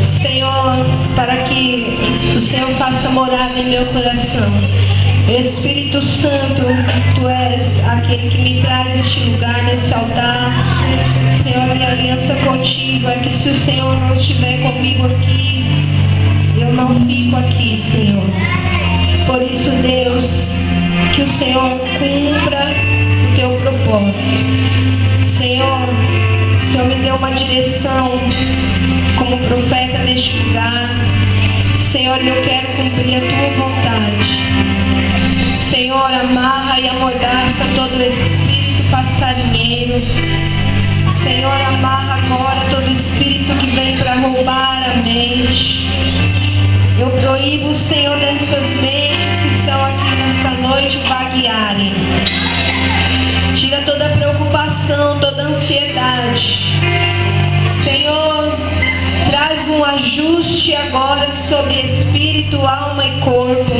Senhor, para que o Senhor faça morada em meu coração. Espírito Santo, Tu és aquele que me traz este lugar, nesse altar. Senhor, minha aliança contigo é que se o Senhor não estiver comigo aqui, eu não fico aqui, Senhor. Por isso, Deus, que o Senhor cumpra o Teu propósito. Senhor, o Senhor me deu uma direção como profeta neste lugar. Senhor, eu quero cumprir a Tua vontade. Senhor, amarra e amordaça todo espírito passarinheiro. Senhor, amarra agora todo espírito que vem para roubar a mente. Eu proíbo, Senhor, dessas mentes que estão aqui nessa noite vaguearem. Tira toda preocupação, toda ansiedade. Senhor, traz um ajuste agora sobre espírito, alma e corpo.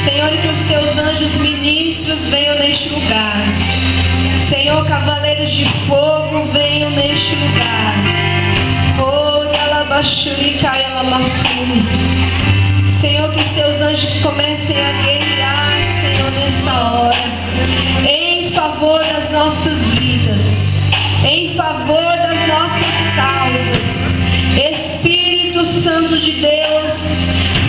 Senhor, que os Teus anjos ministros venham neste lugar. Senhor, cavaleiros de fogo venham neste lugar. Senhor, que os Teus anjos comecem a guerrear, Senhor, nesta hora, em favor das nossas vidas, em favor das nossas causas. Espírito Santo de Deus,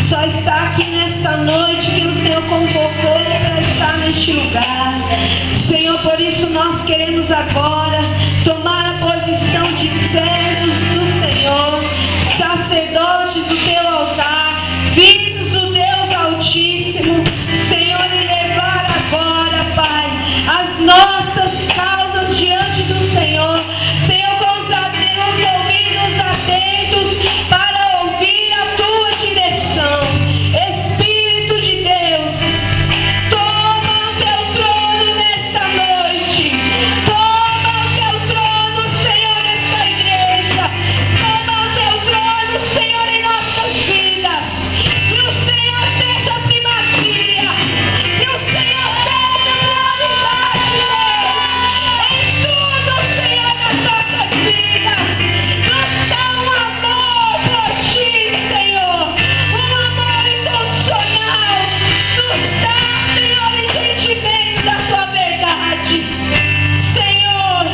só está aqui nesta noite que o Senhor convocou para estar neste lugar. Senhor, por isso nós queremos agora tomar a posição de servos do Senhor, sacerdotes do Teu altar, filhos do Deus Altíssimo, Senhor, e levar agora, Pai, as nossas causas diante do Senhor. Senhor, com os ouvidos atentos para ouvir a Tua direção. Espírito de Deus, toma o Teu trono nesta noite. Toma o Teu trono, Senhor, nesta igreja. Toma o Teu trono, Senhor, em nossas vidas. Que o Senhor seja primazia. Que o Senhor seja prioridade, Deus. Em tudo, Senhor, nas nossas vidas. Nos dá um amor por Ti, Senhor. Um amor incondicional. Nos dá, Senhor, entendimento da Tua verdade. Senhor,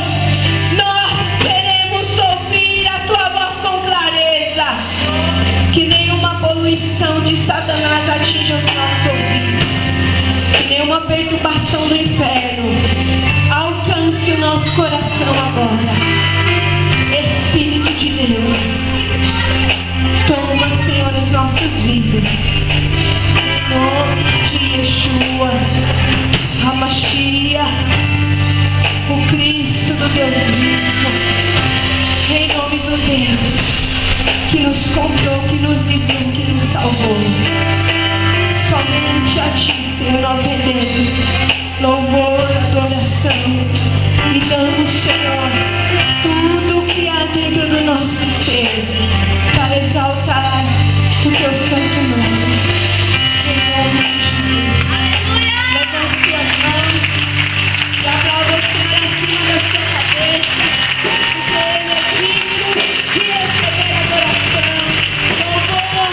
nós queremos ouvir a Tua voz com clareza. Que nenhuma poluição de Satanás atinja os nossos ouvidos. Que nenhuma perturbação do inferno alcance o nosso coração agora. Espírito de Deus, toma, Senhor, as nossas vidas. Em nome de Yeshua, Hamashia, o Cristo do Deus vivo. Em nome do Deus que nos comprou, que nos enviou, que nos salvou. Somente a Ti, Senhor, nós rendemos louvor, adoração e damos, Senhor, tudo o que há dentro do nosso ser para exaltar o Teu santo nome. Em nome de Jesus. Levante suas mãos e aplauda o Senhor acima da sua cabeça, porque Ele é digno de receber adoração, louvor,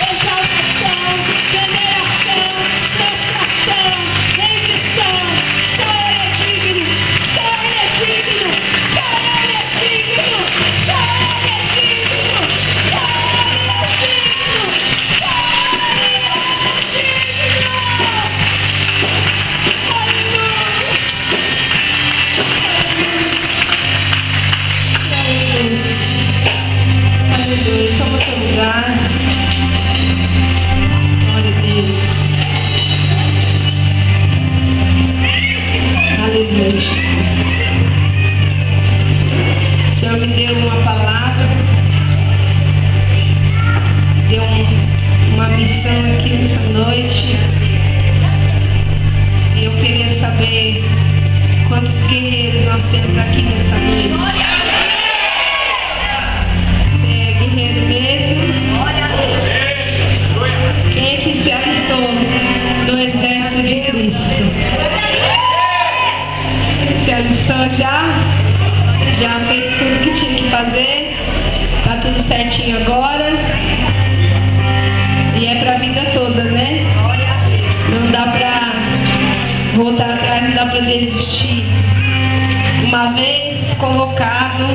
exaltação, veneração, prostração, rendição. Só Ele é digno, só Ele é digno, só Ele é digno, só Ele é digno, só Ele é digno, só Ele é digno. Aleluia. Aleluia. Toma teu lugar. Glória a Deus. Aleluia, Jesus. O Senhor me deu uma palavra, deu uma missão aqui nessa noite. E eu queria saber quantos guerreiros nós temos aqui nessa noite. Você é guerreiro mesmo? Quem é que se alistou no exército de Cristo? Se alistou já? Já fez tudo que tinha que fazer? Tá tudo certinho agora. E é para a vida toda, né? Não dá para voltar atrás, não dá para desistir. Uma vez convocado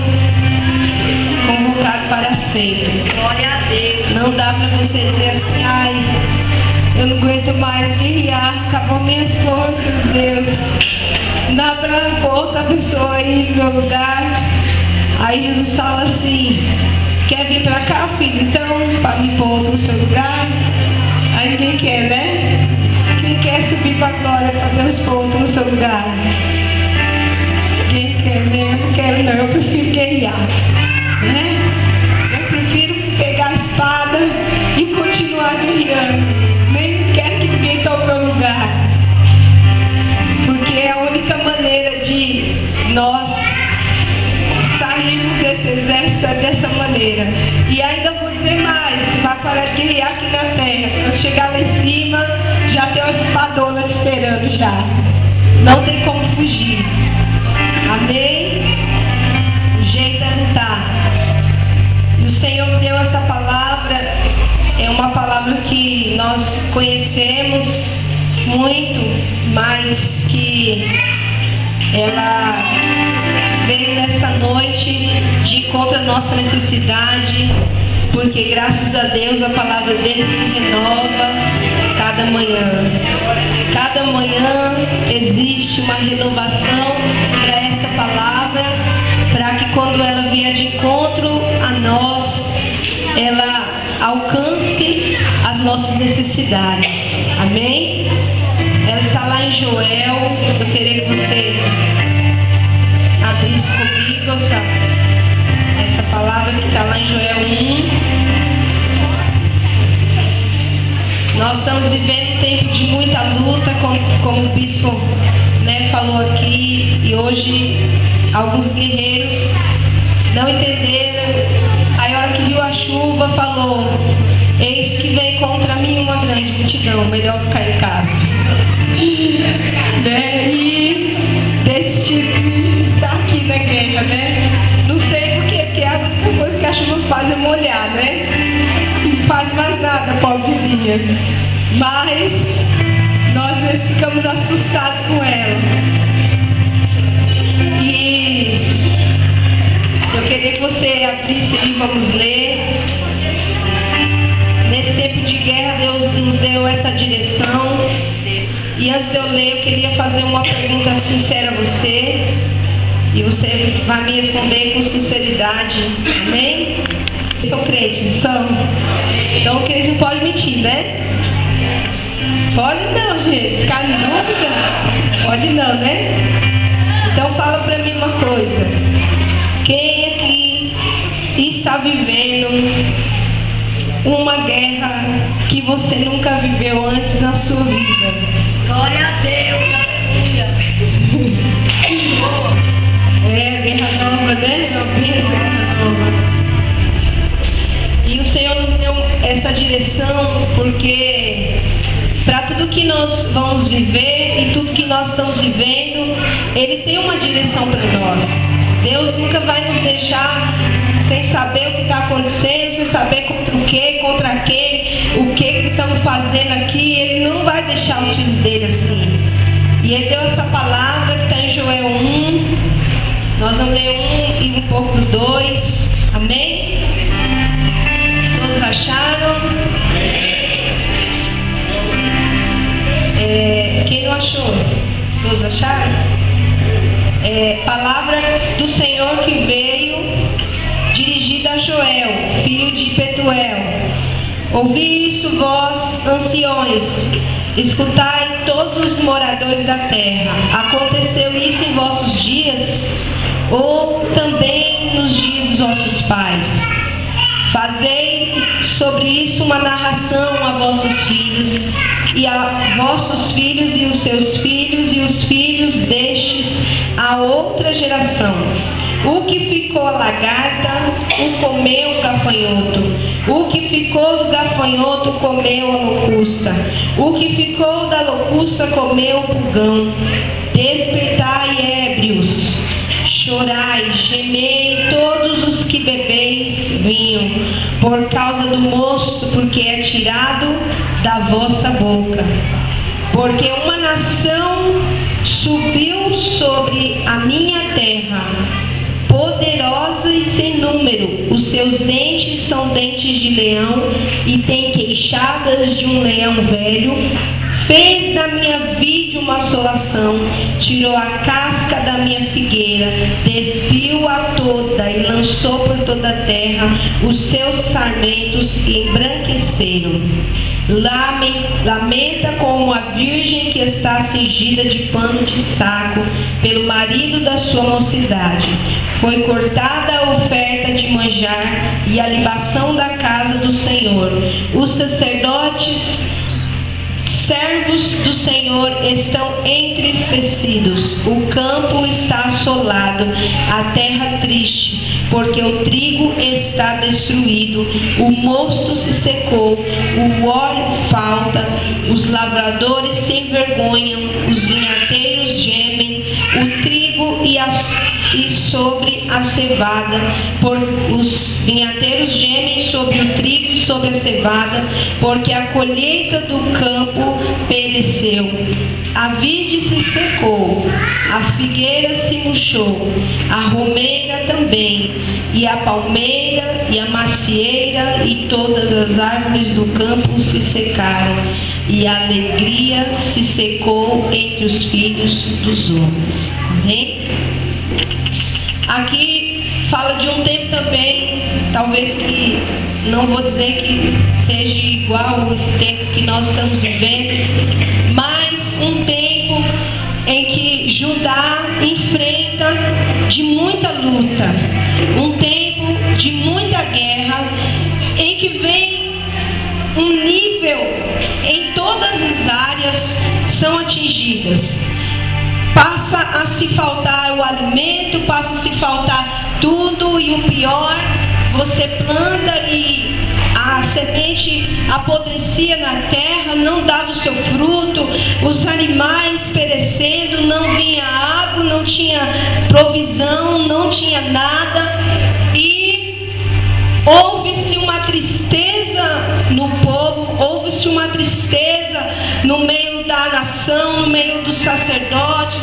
para sempre. Glória a Deus. Não dá para você dizer assim, ai, eu não aguento mais guerrear, acabou minhas forças, Deus. Não dá para pôr outra pessoa aí no meu lugar. Aí Jesus fala assim, quer vir para cá, filho? Então, para me pôr no seu lugar. Aí quem quer, né? Quem quer subir para a glória, para Deus pôr no seu lugar? Quem quer, né? Eu não quero não, eu prefiro guerrear, né? Eu prefiro pegar a espada e continuar guerreando. Nem quero que ninguém tome meu lugar. Porque é a única maneira de nós sairmos desse exército é dessa maneira. E ainda vou dizer mais, você vai parar de guerrear aqui na terra. Quando chegar lá em cima, já tem uma espadona te esperando já. Não tem como fugir. Amém? O jeito é lutar. E o Senhor me deu essa palavra. É uma palavra que nós conhecemos muito, mas que ela veio nessa noite de encontro à nossa necessidade, porque graças a Deus a palavra dele se renova cada manhã. Cada manhã existe uma renovação para essa palavra, para que quando ela vier de encontro a nós, ela alcance as nossas necessidades. Amém? Ela está lá em Joel. Eu queria que você abrisse comigo essa palavra que está lá em Joel 1. Nós estamos vivendo um tempo de muita luta, como o bispo, né, falou aqui, e hoje alguns guerreiros não entenderam. Aí a hora que viu a chuva falou, eis que vem contra mim uma grande multidão, melhor ficar em casa. Né? E desistir de estar aqui na guerra, né? Não sei por quê, porque a única coisa que a chuva faz é molhar, né? Não faz mais nada, pobrezinha. Mas nós às vezes ficamos assustados com ela. E eu queria que você abrisse aí, vamos ler. Nesse tempo de guerra, Deus nos deu essa direção. E antes de eu ler, eu queria fazer uma pergunta sincera a você. E você vai me responder com sinceridade. Amém? São crentes, são? Então o crente não pode mentir, né? Pode não, gente. Ficar em dúvida? Pode não, né? Então fala pra mim uma coisa. Quem aqui está vivendo uma guerra que você nunca viveu antes na sua vida? Glória a Deus, aleluia. É, guerra nova, né? Eu penso guerra nova. E o Senhor nos deu essa direção porque para tudo que nós vamos viver e tudo que nós estamos vivendo, Ele tem uma direção para nós. Deus nunca vai nos deixar sem saber o que está acontecendo, sem saber contra quem, o que estamos fazendo aqui. Ele não vai deixar os filhos dele assim. E Ele deu essa palavra que está em Joel 1. Nós vamos ler 1 e um pouco do 2. Amém? Todos acharam? Quem não achou? Todos acharam? Palavra do Senhor que veio dirigida a Joel, filho de Petuel. Ouvi isso, vós, anciões, escutai todos os moradores da terra. Aconteceu isso em vossos dias, ou também nos dias dos vossos pais? Fazei sobre isso uma narração a vossos filhos, e a vossos filhos e os seus filhos, e os filhos destes a outra geração. O que ficou a lagarta, o comeu o gafanhoto. O que ficou do gafanhoto, comeu a locusta. O que ficou da locusta, comeu o pulgão. Despertai, ébrios, chorai, gemei, todos os que beberam bebereis vinho, por causa do mosto, porque é tirado da vossa boca. Porque uma nação subiu sobre a minha terra, poderosa e sem número. Os seus dentes são dentes de leão e tem queixadas de um leão velho. Fez da minha vide uma assolação, tirou a casca da minha figueira, despiu-a toda e lançou por toda a terra. Os seus sarmentos embranqueceram. Lamenta como a virgem que está cingida de pano de saco pelo marido da sua mocidade. Foi cortada a oferta de manjar e a libação da casa do Senhor. Os sacerdotes, servos do Senhor, estão entristecidos. O campo está assolado, a terra triste, porque o trigo está destruído, o mosto se secou, o óleo falta, os lavradores se envergonham, os vinhateiros gemem, o trigo e sobre a cevada, os vinhateiros gemem sobre o trigo e sobre a cevada, porque a colheita do campo pereceu. A vide se secou, a figueira se murchou, a romeira também, e a palmeira e a macieira e todas as árvores do campo se secaram, e a alegria se secou entre os filhos dos homens. Amém? Aqui fala de um tempo também, talvez que não vou dizer que seja igual esse tempo que nós estamos vivendo, mas um tempo em que Judá enfrenta de muita luta, um tempo de muita guerra, em que vem um nível em todas as áreas são atingidas. Passa a se faltar o alimento, passa a se faltar tudo, e o pior, você planta e a semente apodrecia na terra, não dava o seu fruto, os animais perecendo, não vinha água, não tinha provisão, não tinha nada, e houve-se uma tristeza no povo, houve-se uma tristeza no meio da nação, no meio dos sacerdotes,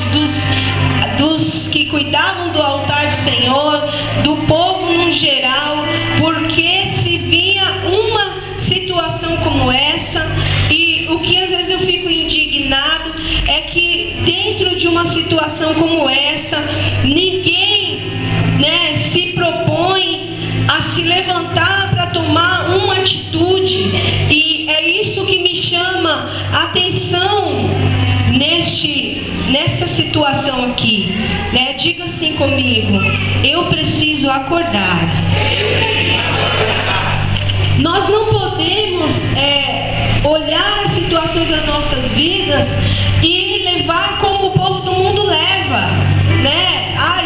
dos que cuidavam do altar do Senhor, do povo no geral, porque se vinha uma situação como essa. E o que às vezes eu fico indignado é que dentro de uma situação como essa, ninguém, se propõe a se levantar para tomar uma atitude. E é isso que me chama a atenção nessa situação aqui, Diga assim comigo: eu preciso acordar. Nós não podemos olhar as situações das nossas vidas e levar como o povo do mundo leva,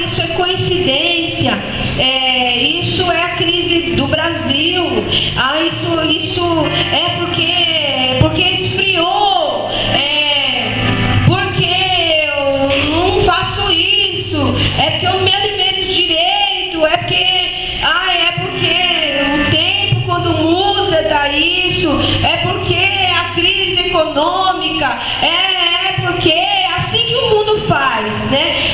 isso é coincidência, isso é a crise do Brasil, isso é porque esfriou, porque eu não faço isso, é porque eu me alimento direito, é porque o tempo quando muda dá isso, é porque a crise econômica, é porque é assim que o mundo faz,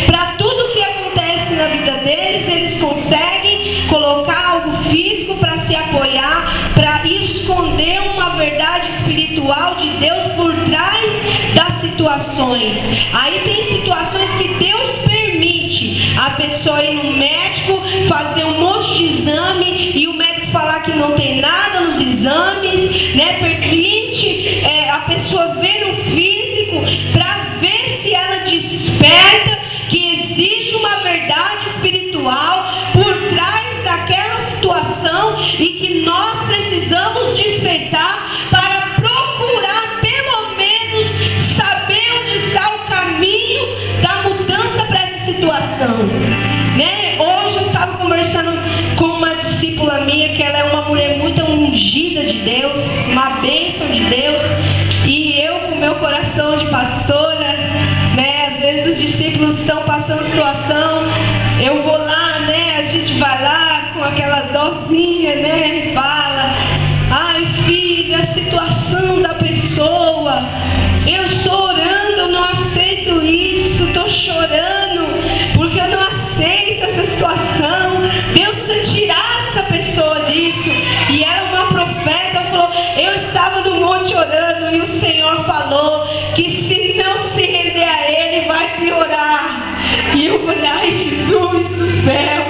Para tudo que acontece na vida deles, eles conseguem colocar algo físico para se apoiar, para esconder uma verdade espiritual de Deus por trás das situações. Aí tem situações que Deus permite a pessoa ir no médico, fazer um monte de exame e o médico falar que não tem nada nos exames, permite a pessoa ver no físico para ver se ela desperta que existe uma verdade espiritual por trás daquela situação e que nós precisamos despertar para procurar pelo menos saber onde está o caminho da mudança para essa situação, Hoje eu estava conversando com uma discípula minha, que ela é uma mulher muito ungida de Deus, uma bênção de Deus, e eu com meu coração de pastora, às vezes os discípulos estão passando situação, eu vou lá, a gente vai lá com aquela dó sozinha, né? E fala: ai, filha, a situação da pessoa, eu estou orando, eu não aceito isso, estou chorando, porque eu não aceito essa situação. Deus precisa tirar essa pessoa disso. E era uma profeta, falou: eu estava no monte orando, e o Senhor falou que se não se render a Ele, vai piorar. E eu falei: ai, Jesus do céu,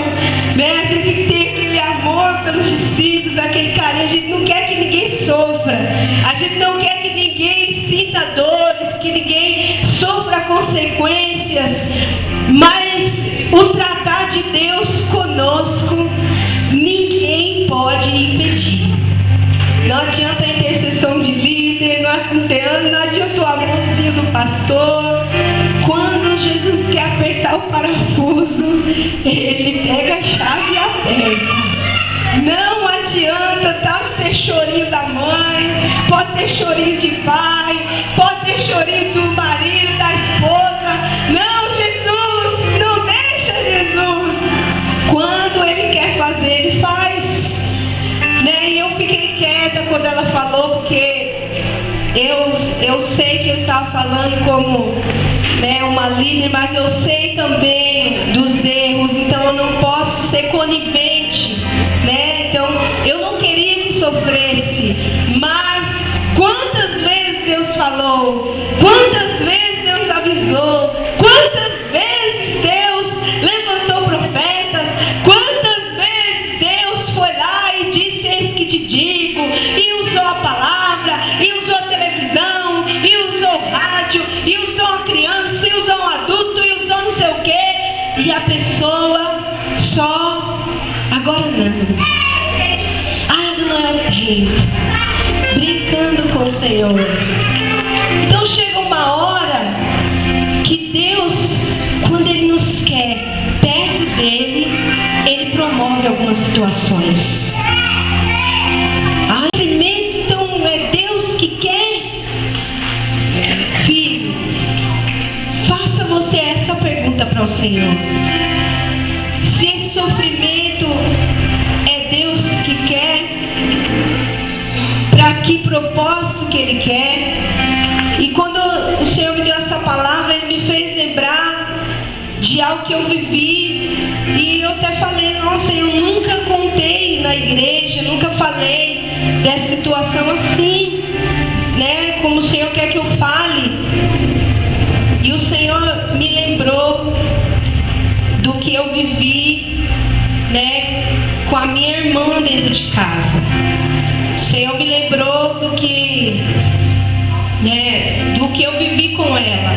né? A gente tem aquele amor pelos discípulos, aquele carinho. A gente não quer que ninguém sofra, a gente não quer que ninguém sinta dores, que ninguém sofra consequências. Mas o tratar de Deus conosco, ninguém pode impedir. Não adianta a intercessão de líder, não adianta o amorzinho do pastor. Quando Jesus quer apertar o parafuso, Ele pega a chave e aperta. Não adianta ter chorinho da mãe, pode ter chorinho de pai, pode ter chorinho do marido, da esposa. Não, Jesus, não deixa Jesus. Quando Ele quer fazer, Ele faz. Né? E eu fiquei quieta quando ela falou, porque eu sei que eu estava falando como, né, uma líder, mas eu sei também dos erros, então eu não posso ser conivente, né? Então eu não queria que sofresse, mas quantas vezes Deus falou, quantas vezes Deus avisou, quantas vezes Deus levantou profetas, quantas vezes Deus foi lá e disse: eis que te digo, e usou a palavra, e usou a televisão, e usou o rádio, e usou a criança, e usou um adulto, e usou não sei o que, e a pessoa só: agora não, ainda não é o tempo, brincando com o Senhor. Então chega uma hora que Deus, quando Ele nos quer perto dEle, Ele promove algumas situações. Primeiro, então, é Deus que quer. Filho, faça você essa pergunta para o Senhor: se esse sofrimento é Deus que quer, para que propósito que Ele quer? E quando o Senhor me deu essa palavra, Ele me fez lembrar de algo que eu vivi. E eu até falei: nossa, eu nunca contei na igreja, nunca falei dessa situação assim, né? Como o Senhor quer que eu fale. E o Senhor me lembrou do que eu vivi, né, com a minha irmã dentro de casa. O Senhor me lembrou do que, né, do que eu vivi com ela,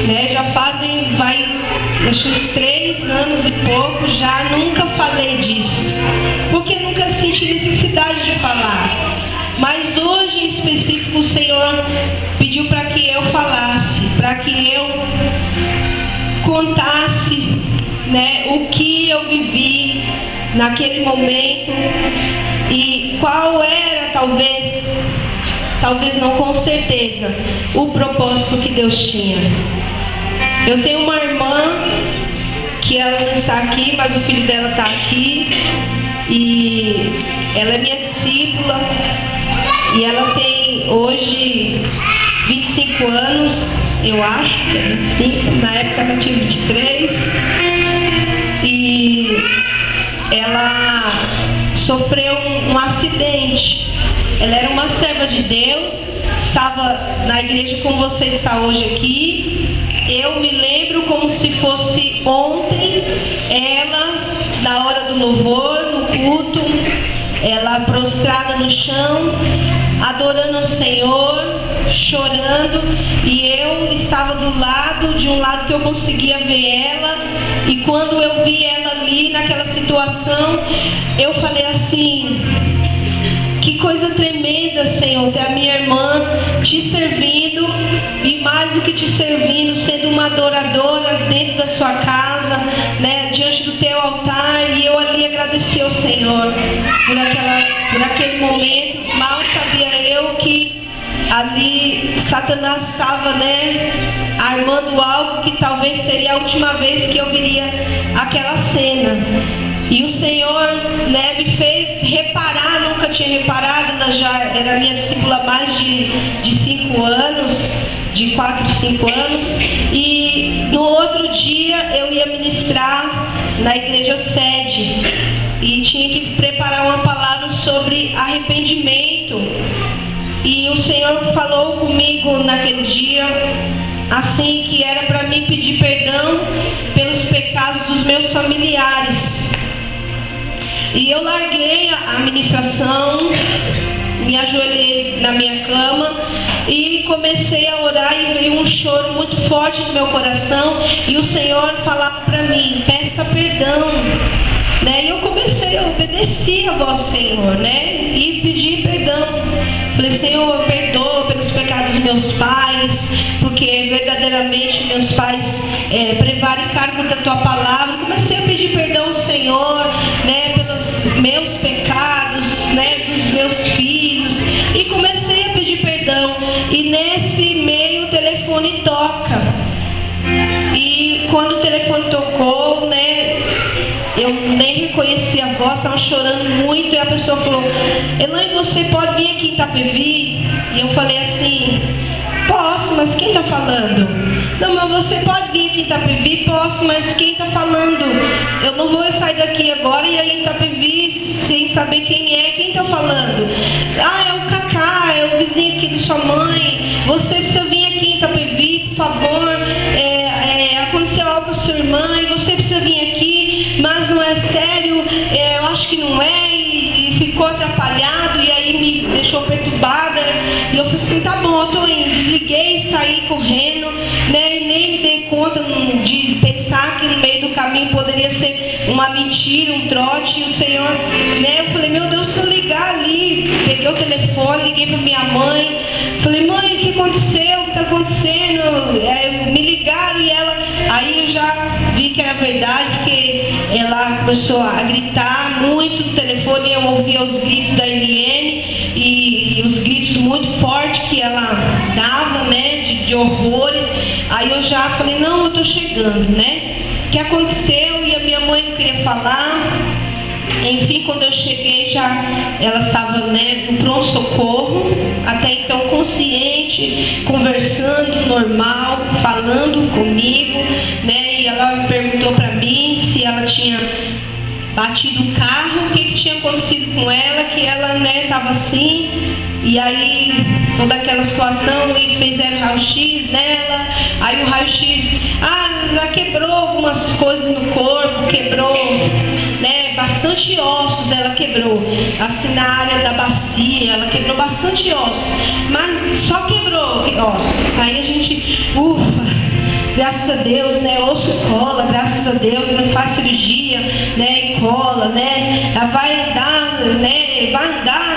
né? Já fazem, acho uns 3 anos e pouco, já nunca falei disso, porque nunca senti necessidade de falar. Mas hoje em específico o Senhor pediu para que eu falasse, para que eu contasse, né, o que eu vivi naquele momento e qual era, talvez não, com certeza, o propósito que Deus tinha. Eu tenho uma irmã que ela não está aqui, mas o filho dela está aqui, e ela é minha discípula, e ela tem hoje 25 anos, eu acho que é 25, na época ela tinha 23, e ela sofreu um acidente. Ela era uma serva de Deus, estava na igreja como você está hoje aqui. Eu me lembro como se fosse ontem, ela na hora do louvor, no culto, ela prostrada no chão, adorando ao Senhor, chorando, e eu estava de um lado que eu conseguia ver ela, e quando eu vi ela ali naquela situação, eu falei assim: que coisa tremenda, Senhor, ter a minha irmã te servindo, e mais do que te servindo, sendo uma adoradora dentro da sua casa, né, diante do teu altar. E eu ali agradeci ao Senhor por aquele momento. Mal sabia eu que ali Satanás estava, né, armando algo que talvez seria a última vez que eu viria aquela cena. E o Senhor, né, me fez reparar, nunca tinha reparado, ela já era minha discípula há mais de 5 anos, de 4, 5 anos. E no outro dia eu ia ministrar na igreja sede e tinha que preparar uma palavra sobre arrependimento. E o Senhor falou comigo naquele dia, assim, que era para mim pedir perdão pelos pecados dos meus familiares. E eu larguei a ministração, me ajoelhei na minha cama e comecei a orar, e veio um choro muito forte no meu coração, e o Senhor falava para mim: peça perdão, né? E eu comecei a obedecer a voz do Senhor, né? E pedir perdão. Falei: Senhor, perdoa pelos pecados dos meus pais, porque verdadeiramente meus pais prevaricaram contra a tua palavra. Comecei a pedir perdão ao Senhor, né, pelos meus pecados, né, dos meus filhos, e comecei a pedir perdão. E nesse meio o telefone toca, e quando o telefone tocou, né, eu nem reconheci a voz, estava chorando muito, e a pessoa falou: Elaine, você pode vir aqui em Itapevi? E eu falei assim: posso, mas quem está falando? Não, mas você pode vir aqui em Itapevi? Posso, mas quem está falando? Eu não vou sair daqui agora e aí em Itapevi sem saber quem está falando. Ah, é o Cacá, é o vizinho aqui de sua mãe. Você precisa vir aqui em Itapevi, por favor. Aconteceu algo com sua irmã e você precisa vir aqui, mas não é sério, eu acho que não é, e ficou atrapalhado, e aí me deixou perturbada. E eu falei assim: tá bom, eu tô indo. Desliguei, saí correndo, né, e nem me dei conta de pensar que no meio do caminho poderia ser uma mentira, um trote. E o Senhor, né, eu falei: meu Deus, se eu ligar ali, peguei o telefone, liguei para minha mãe, falei: mãe, o que aconteceu? O que está acontecendo? Me ligaram, e ela, aí eu já vi que era verdade, porque ela começou a gritar muito no telefone, e eu ouvia os gritos da Eliane, e os gritos muito fortes que ela dava, né, de horrores. Aí eu já falei: não, eu estou chegando, né? O que aconteceu? E a minha mãe não queria falar. Enfim, quando eu cheguei, já ela estava, né, no pronto-socorro, até então consciente, conversando normal, falando comigo, né? E ela perguntou para mim se ela tinha batido o carro, o que tinha acontecido com ela, que ela, né, estava assim. E aí toda aquela situação, e fizeram raio-x nela. Aí o raio-x, já quebrou algumas coisas no corpo, quebrou, né, bastante ossos, ela quebrou, assim, na área da bacia, ela quebrou bastante ossos, mas só quebrou ossos. Aí a gente, graças a Deus, né, osso cola, graças a Deus, né, faz cirurgia, né, e cola, né, ela vai andar,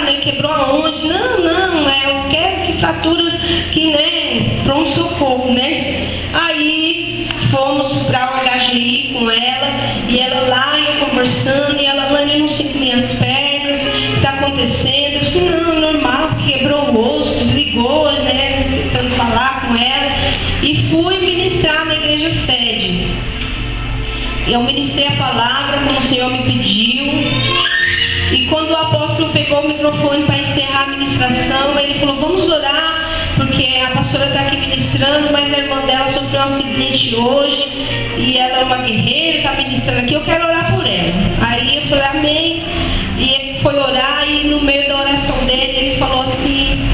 né, quebrou aonde? Não, eu quero que fraturas, que, né, pronto-socorro, né. Aí fomos para o HGI com ela, e ela lá, eu conversando, e ela: Lani, eu não sinto minhas pernas, o que está acontecendo? Eu disse: não, normal, quebrou o osso, desligou, né, tentando falar com ela. E fui ministrar na igreja sede. Eu ministrei a palavra como o Senhor me pediu. E quando o apóstolo pegou o microfone para encerrar a ministração, ele falou: vamos orar, porque a pastora está aqui ministrando, mas a irmã dela sofreu um acidente hoje, e ela é uma guerreira, está ministrando aqui, eu quero orar por ela. Aí eu falei: amém. E ele foi orar, e no meio da oração dele, ele falou assim: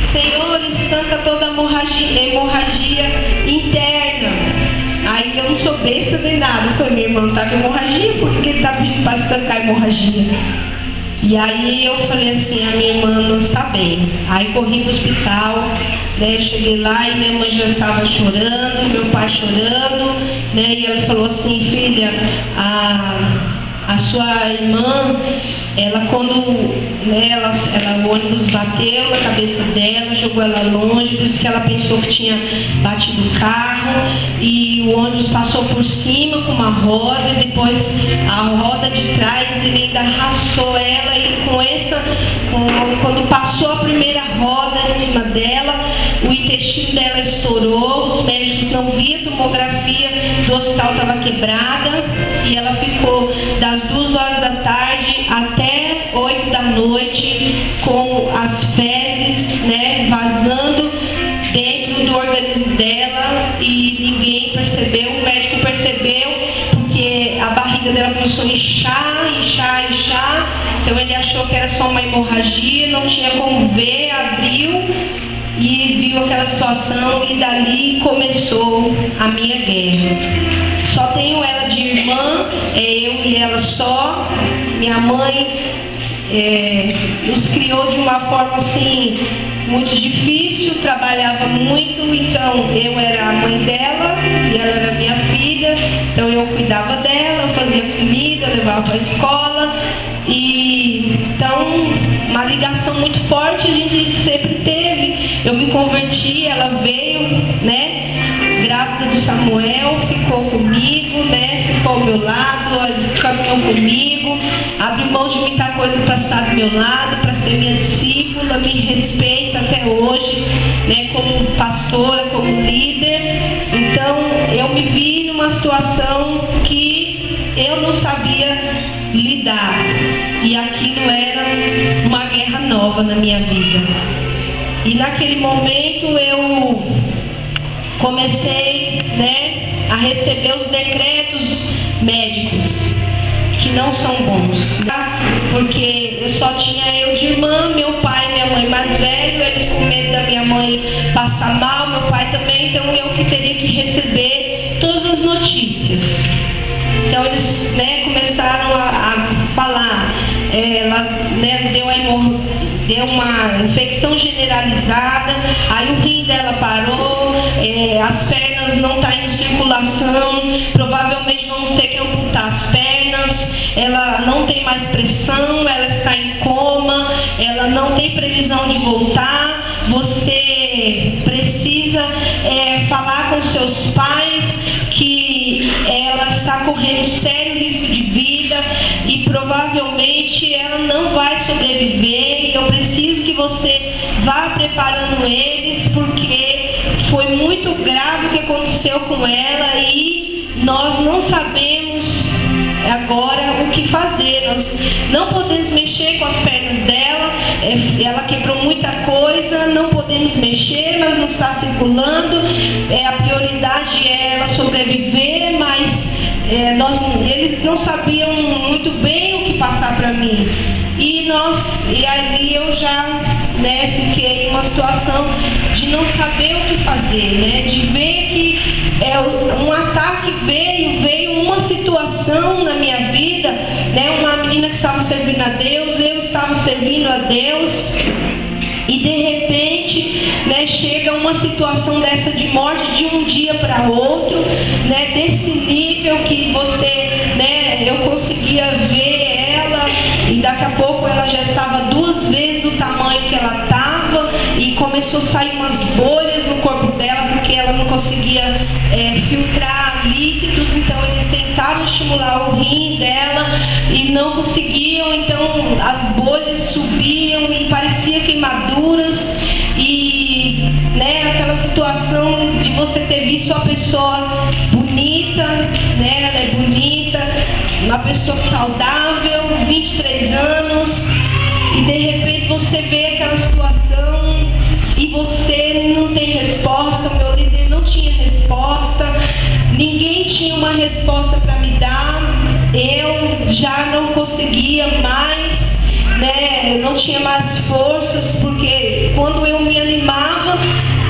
Senhor, estanca toda hemorragia interna. Aí eu não sou besta nem nada. Eu falei: minha irmã está com hemorragia, por que ele está pedindo para estancar a hemorragia? E aí eu falei assim: a minha irmã não está bem. Aí corri para o hospital, né? Eu cheguei lá e minha mãe já estava chorando, meu pai chorando, né? E ela falou assim: filha, a sua irmã, ela quando, né, o ônibus bateu na cabeça dela, jogou ela longe, por isso que ela pensou que tinha batido o carro, e o ônibus passou por cima com uma roda, e depois a roda de trás ele ainda arrastou ela, e quando passou a primeira roda em cima dela, o intestino dela estourou, os médicos não viam, a tomografia do hospital estava quebrada, e ela ficou das 2h até 8 da noite, com as fezes, né, vazando dentro do organismo dela, e ninguém percebeu. O médico percebeu porque a barriga dela começou a inchar. Então ele achou que era só uma hemorragia, não tinha como ver, abriu e viu aquela situação, e dali começou a minha guerra. Só tenho ela de irmã, eu e ela só. Minha mãe nos criou de uma forma assim muito difícil, trabalhava muito, então eu era a mãe dela e ela era minha filha, então eu cuidava dela, eu fazia comida, levava para a escola, e então uma ligação muito forte a gente sempre teve. Eu me converti, ela veio, né, grávida do Samuel, ficou comigo, né, ficou ao meu lado, caminhou comigo, abriu mão de muita coisa para estar do meu lado, para ser minha discípula, me respeita até hoje, né, como pastora, como líder. Então eu me vi numa situação que eu não sabia lidar, e aquilo era uma guerra nova na minha vida. E naquele momento eu comecei, né, a receber os decretos médicos, que não são bons, tá? Porque eu só tinha eu de irmã, meu pai e minha mãe mais velho, eles com medo da minha mãe passar mal, meu pai também, então eu que teria que receber todas as notícias. Então eles, né, começaram a falar, ela, né, deu uma infecção generalizada, aí o rim dela parou, as pernas não estão em circulação, provavelmente vamos ter que amputar as pernas, ela não tem mais pressão, ela está em coma, ela não tem previsão de voltar, você precisa falar com seus pais que ela está correndo sério risco de vida e provavelmente ela não vai sobreviver, e eu preciso que você vá preparando eles, porque foi muito grave o que aconteceu com ela e nós não sabemos agora o que fazer. Nós não podemos mexer com as pernas dela, ela quebrou muita coisa, não podemos mexer, mas não está circulando, a prioridade é ela sobreviver, mas eles não sabiam muito bem o que passar para mim. E ali eu já, né, fiquei em uma situação de não saber o que fazer, né, de ver que um ataque veio uma situação na minha vida, né, uma menina que estava servindo a Deus, eu estava servindo a Deus, e de repente, né, chega uma situação dessa de morte de um dia para outro, né, desse nível que você, né, eu conseguia ver ela, e daqui a pouco ela já estava 2 vezes o tamanho que ela estava, e começou a sair umas bolhas no corpo dela, porque ela não conseguia filtrar líquidos, então eles tentaram estimular o rim dela e não conseguiam, então as bolhas subiam e parecia queimaduras, e, né, aquela situação de você ter visto a pessoa bonita, né, ela é bonita, uma pessoa saudável, 23 anos, e de repente você vê aquela situação e você não tem resposta. O meu líder não tinha resposta, ninguém tinha uma resposta para me dar, eu já não conseguia mais, né, eu não tinha mais forças, porque quando eu me animava,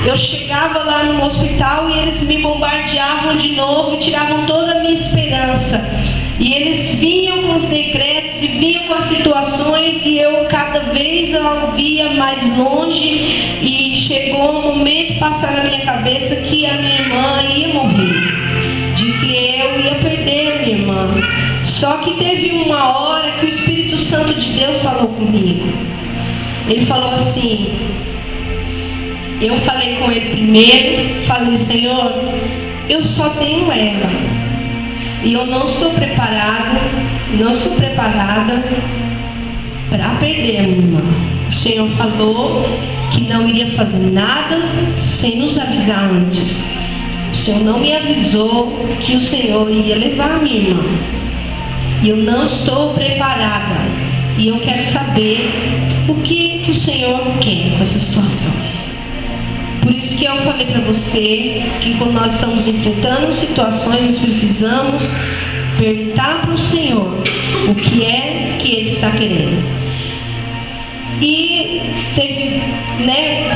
eu chegava lá no hospital e eles me bombardeavam de novo e tiravam toda a minha esperança. E eles vinham com os decretos e vinham com as situações, e eu cada vez eu via mais longe, e chegou um momento passar na minha cabeça que a minha irmã ia morrer, de que eu ia perder a minha irmã. Só que teve uma hora que o Espírito Santo de Deus falou comigo. Ele falou assim, eu falei com ele primeiro, falei: Senhor, eu só tenho ela. E eu não estou preparada para perder a minha irmã. O Senhor falou que não iria fazer nada sem nos avisar antes. O Senhor não me avisou que o Senhor ia levar a minha irmã. E eu não estou preparada E eu quero saber o que o Senhor quer com essa situação. Por isso que eu falei para você que quando nós estamos enfrentando situações, nós precisamos perguntar para o Senhor o que é que Ele está querendo. E teve,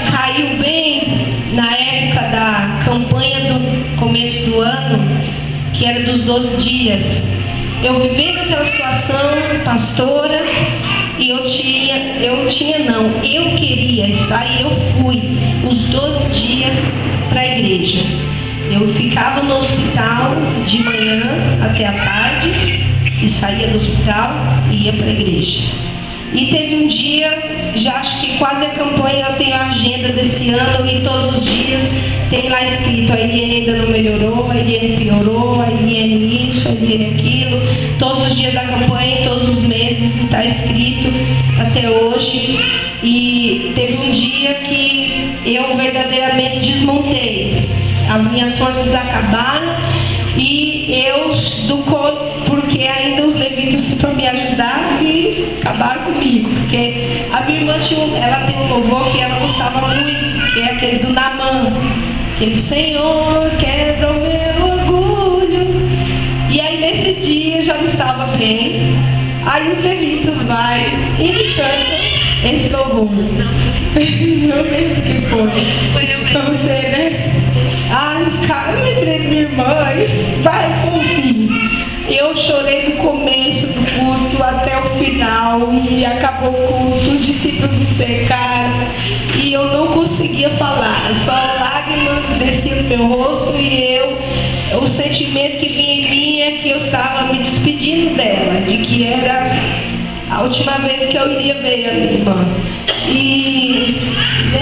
caiu bem na época da campanha do começo do ano, que era dos 12 dias. Eu vivendo aquela situação, pastora, e eu queria estar, e eu fui os 12 dias para a igreja. Eu ficava no hospital de manhã até a tarde, e saía do hospital e ia para a igreja. E teve um dia, já acho que quase a campanha, eu tenho a agenda desse ano, e todos os dias tem lá escrito: a Eliane ainda não melhorou, a Eliane piorou, a Eliane isso, a Eliane aquilo. Todos os dias da campanha, todos os meses está escrito até hoje. E teve um dia que eu verdadeiramente desmontei, as minhas forças acabaram, e porque ainda os levitas, para me ajudar, acabaram comigo, porque a minha irmã ela tem um louvor que ela gostava muito, que é aquele do Naamã, aquele Senhor quebra o meu orgulho. E aí nesse dia eu já não estava bem, aí os levitas vai e me cantam esse louvor. Não lembro o que foi pra você, né? Ai, cara, eu lembrei de minha irmã, e vai confia. Eu chorei do começo do culto até o final, e acabou o culto, os discípulos me cercaram e eu não conseguia falar, só lágrimas desciam no meu rosto, e o sentimento que vinha em mim é que eu estava me despedindo dela, de que era a última vez que eu iria ver a minha irmã. E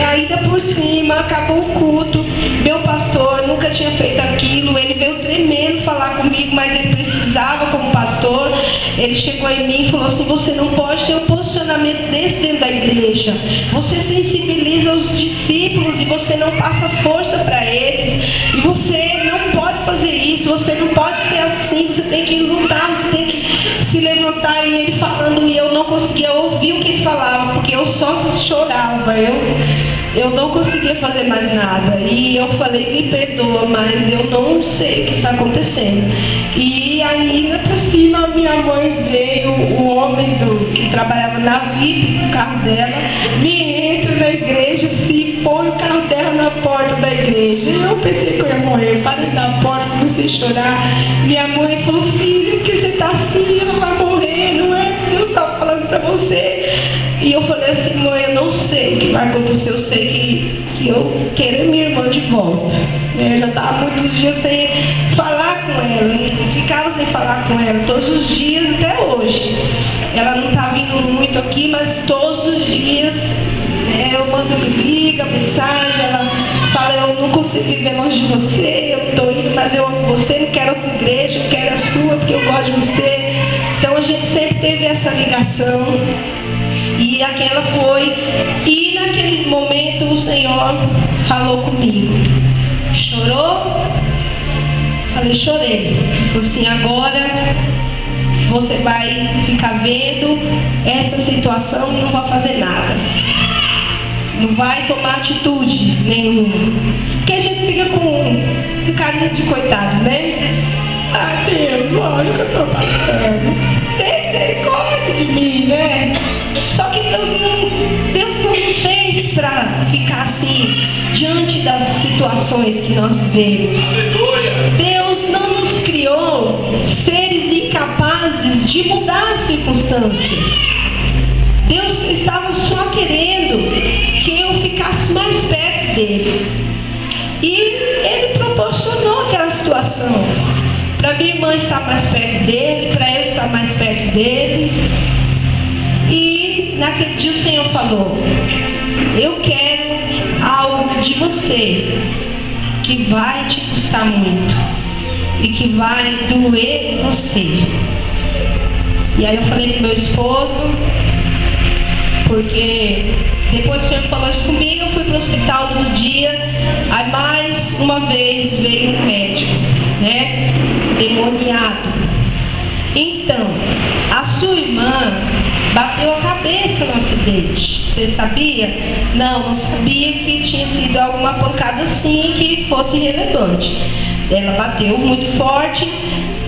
ainda por cima acabou o culto, meu pastor nunca tinha feito aquilo, ele veio tremendo falar comigo, mas ele precisava como pastor. Ele chegou em mim e falou assim: você não pode ter um posicionamento desse dentro da igreja, você sensibiliza os discípulos e você não passa força para eles, e você não pode fazer isso, você não pode ser assim, você tem que lutar, você tem que se levantar. E ele falando, e eu não conseguia ouvir o que ele falava, porque eu só chorava, eu não conseguia fazer mais nada. E eu falei: me perdoa, mas eu não sei o que está acontecendo. E ainda por cima minha mãe veio, o homem que trabalhava na VIP, o carro dela, me entra na igreja, se põe o carro dela na porta da igreja. E eu pensei que eu ia morrer, parei na porta, comecei a chorar. Minha mãe falou: filho, por que você está assim? Ela vai morrer, não é que Deus está falando para você? E eu falei assim: mãe, eu não sei o que vai acontecer, eu sei que eu quero minha irmã de volta. Eu já estava muitos dias sem falar com ela, ficava sem falar com ela, todos os dias até hoje. Ela não está vindo muito aqui, mas todos os dias eu mando liga, mensagem, ela fala: eu não consigo viver longe de você, eu estou indo, mas eu amo você, não quero outra igreja, eu quero a sua, porque eu gosto de você. Então a gente sempre teve essa ligação. E aquela foi, e naquele momento o Senhor falou comigo. Chorou? Falei: chorei. Ele falou assim: agora você vai ficar vendo essa situação e não vai fazer nada, não vai tomar atitude nenhuma, porque a gente fica com um carinho de coitado, né? Ah, Deus, olha o que eu estou passando, tem misericórdia de mim, né? Só que Deus não nos fez para ficar assim diante das situações que nós vivemos. Deus não nos criou seres incapazes de mudar as circunstâncias. Deus estava só querendo que eu ficasse mais perto dele, e Ele proporcionou aquela situação para minha irmã estar mais perto dele, para eu estar mais perto dele. E naquele dia o Senhor falou: eu quero algo de você que vai te custar muito e que vai doer em você. E aí eu falei com meu esposo, porque depois o Senhor falou isso comigo, eu fui para o hospital no outro dia. Aí mais uma vez veio um médico, demoniado. Então, a sua irmã bateu a cabeça no acidente. Você sabia? Não sabia que tinha sido alguma pancada assim que fosse relevante. Ela bateu muito forte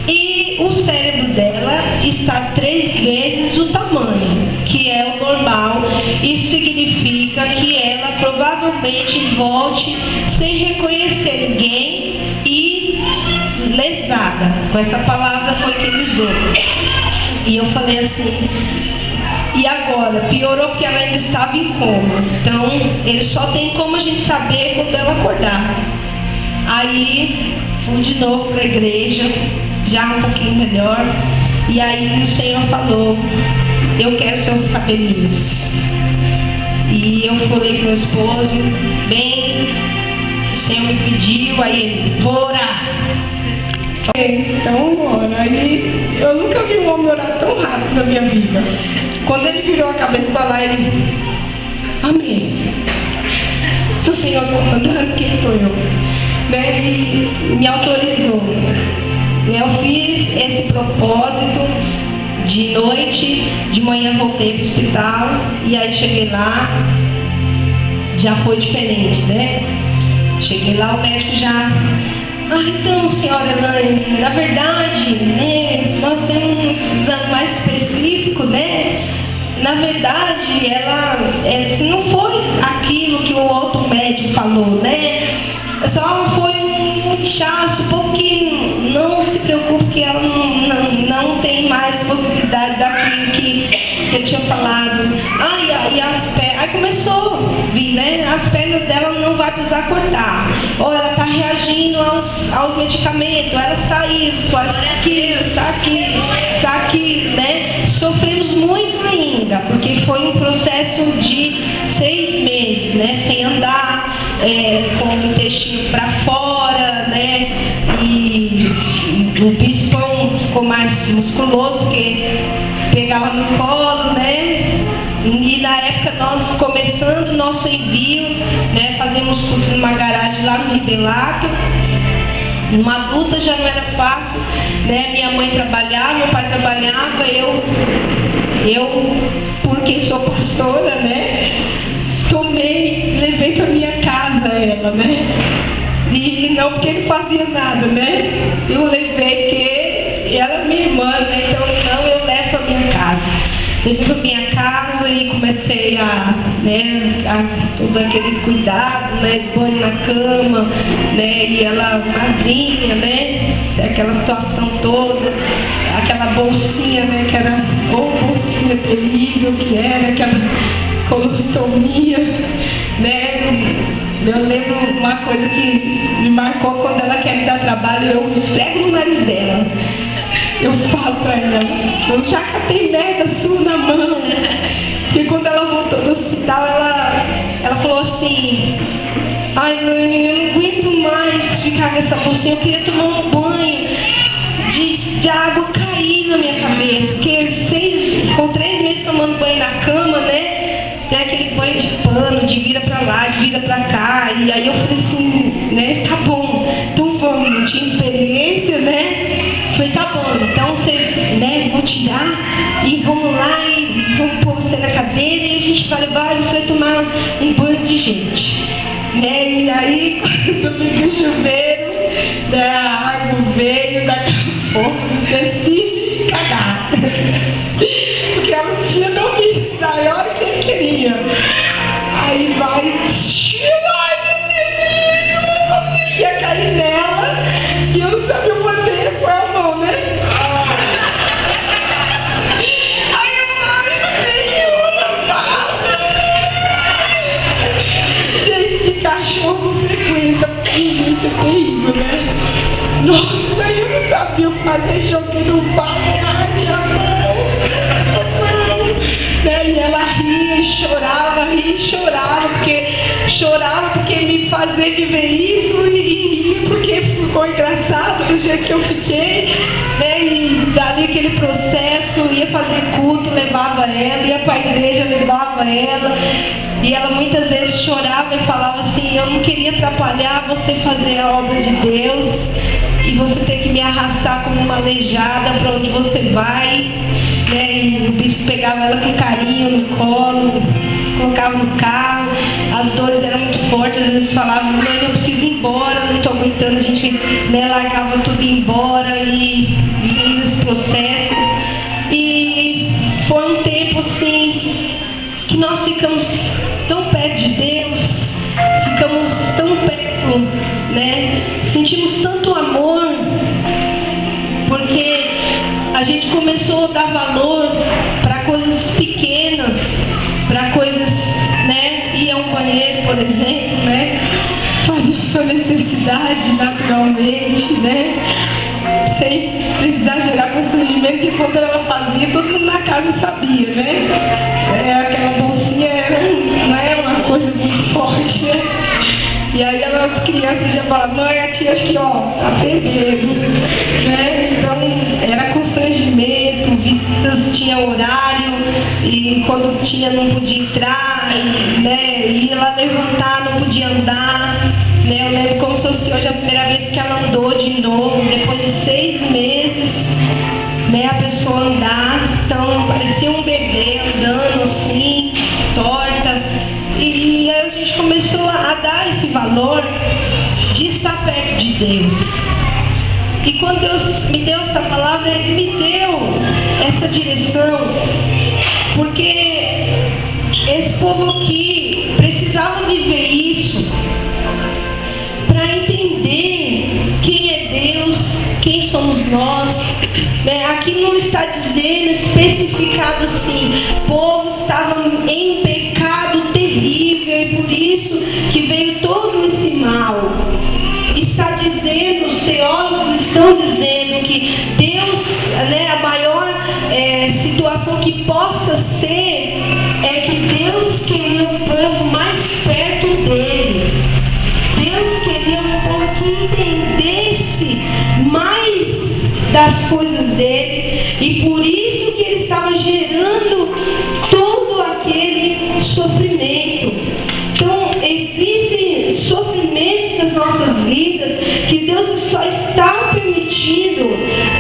e o cérebro dela está 3 vezes o tamanho, que é o normal. Isso significa que ela provavelmente volte sem reconhecer ninguém e lesada. Com essa palavra foi que ele usou. E eu falei assim, e agora? Piorou porque ela ainda estava em coma. Então, ele só tem como a gente saber quando ela acordar. Aí, fui de novo para a igreja, já um pouquinho melhor. E aí o Senhor falou, eu quero seus cabelinhos. E eu falei para o meu esposo, bem, o Senhor me pediu, aí ele, vou orar. Então, ora. Aí eu nunca vi um homem orar tão rápido na minha vida. Quando ele virou a cabeça para lá, ele, amém. Se o Senhor está mandando, quem sou eu? Né? E me autorizou. Eu fiz esse propósito de noite, de manhã voltei para o hospital, e aí cheguei lá, já foi diferente, né? Cheguei lá, o médico já... então, senhora Elaine, na verdade, né, nós temos um exame mais específico, né? Na verdade, ela não foi aquilo que o outro médico falou, né? Só foi um inchaço, pouquinho. Não se preocupe que ela não tem mais possibilidade daquilo que eu tinha falado. E as pernas, aí começou a vir, né? As pernas dela não vai precisar cortar. Ou ela está reagindo aos medicamentos, ela isso aquilo, né? Sofremos muito ainda, porque foi um processo de 6 meses, né? Sem andar, com o intestino para fora, né? E o bispão ficou mais musculoso, porque pegava no colo, né? E na época nós começando o nosso envio, né? Fazemos tudo numa garagem lá no Ribelato. Uma luta já não era fácil, né? Minha mãe trabalhava, meu pai trabalhava, eu porque sou pastora, né? Levei para minha casa ela, né? E não porque não fazia nada, né? Eu levei porque ela é minha irmã, né? Então não, eu levo para minha casa. Levei para minha casa e comecei a todo aquele cuidado, né? Banho na cama, né? E ela magrinha, né? Aquela situação toda, aquela bolsinha, né? Que era bolsinha terrível que era, aquela colostomia, né? Eu lembro uma coisa que me marcou quando ela quer me dar trabalho, eu esfrego no nariz dela. Eu falo pra ela, eu já catei merda sua na mão. Porque quando ela voltou do hospital, ela falou assim, eu não aguento mais ficar com essa bolsinha, eu queria tomar um banho de água cair na minha cabeça. Porque ficou 3 meses tomando banho na cama, né? Tem aquele banho de pano, de vira pra lá, de vira pra cá. E aí eu falei assim, né? Tá bom, então vamos. Eu tinha experiência, né? Falei, tá bom, então você, né? Vou tirar e vamos lá e vamos pôr você na cadeira e a gente vai levar e você vai tomar um banho de gente, né? E aí, quando eu vi o chuveiro, né, a água veio, daqui a pouco decide cagar. Porque ela não tinha dormido, sabe? A hora que ele queria. Aí vai, ai meu Deus, eu não conseguia cair nela. E eu não sabia fazer com a mão, né? Aí eu falei, Senhor amado. Gente de cachorro você aguenta, porque gente é terrível, né? Nossa, eu não sabia o que fazer, joguei no vaso, na minha mão. Né? E ela ria e chorava, porque me fazer viver isso e ria porque ficou engraçado do jeito que eu fiquei, né? E dali aquele processo, ia fazer culto, levava ela, ia para a igreja, levava ela, e ela muitas vezes chorava e falava assim, eu não queria atrapalhar você fazer a obra de Deus, e você ter que me arrastar como uma aleijada para onde você vai. né? E o bispo pegava ela com carinho no colo, colocava no carro. As dores eram muito fortes, às vezes falavam: mãe, eu preciso ir embora, não estou aguentando. A gente, né, largava tudo e ia embora e vivendo esse processo. E foi um tempo assim que nós ficamos tão perto de Deus, ficamos tão perto, né? Sentimos tanto amor, porque a gente começou a dar valor para coisas pequenas, para coisas, né? Ir a um banheiro, por exemplo, né? Fazer sua necessidade naturalmente, né? Sem precisar gerar constrangimento, porque quando ela fazia, todo mundo na casa sabia, né? Aquela bolsinha não era uma coisa muito forte, né? E aí as crianças já falavam: mãe, a tia acho que tá perdendo, né? Então era constrangimento, visitas tinha horário, e quando tinha não podia entrar, né? Ia lá levantar, não podia andar, né? Eu lembro como se fosse hoje a primeira vez que ela andou de novo, depois de 6 meses, né? A pessoa andar, então parecia um bebê andando assim, torta. E aí a gente começou a dar esse valor de estar perto de Deus. E quando Deus me deu essa palavra, Ele me deu essa direção, porque esse povo aqui precisava viver isso para entender quem é Deus, quem somos nós, né? Aqui não está dizendo especificado assim: o povo estava em pecado terrível e por isso que veio todo esse mal. Está dizendo, os teólogos estão dizendo que Deus, né, a maior situação que possa ser é que Deus queria um povo mais perto dele. Deus queria um povo que entendesse mais das coisas dele, e por isso que ele estava gerando todo aquele sofrimento. Então existem sofrimentos nas nossas vidas que Deus só está permitindo,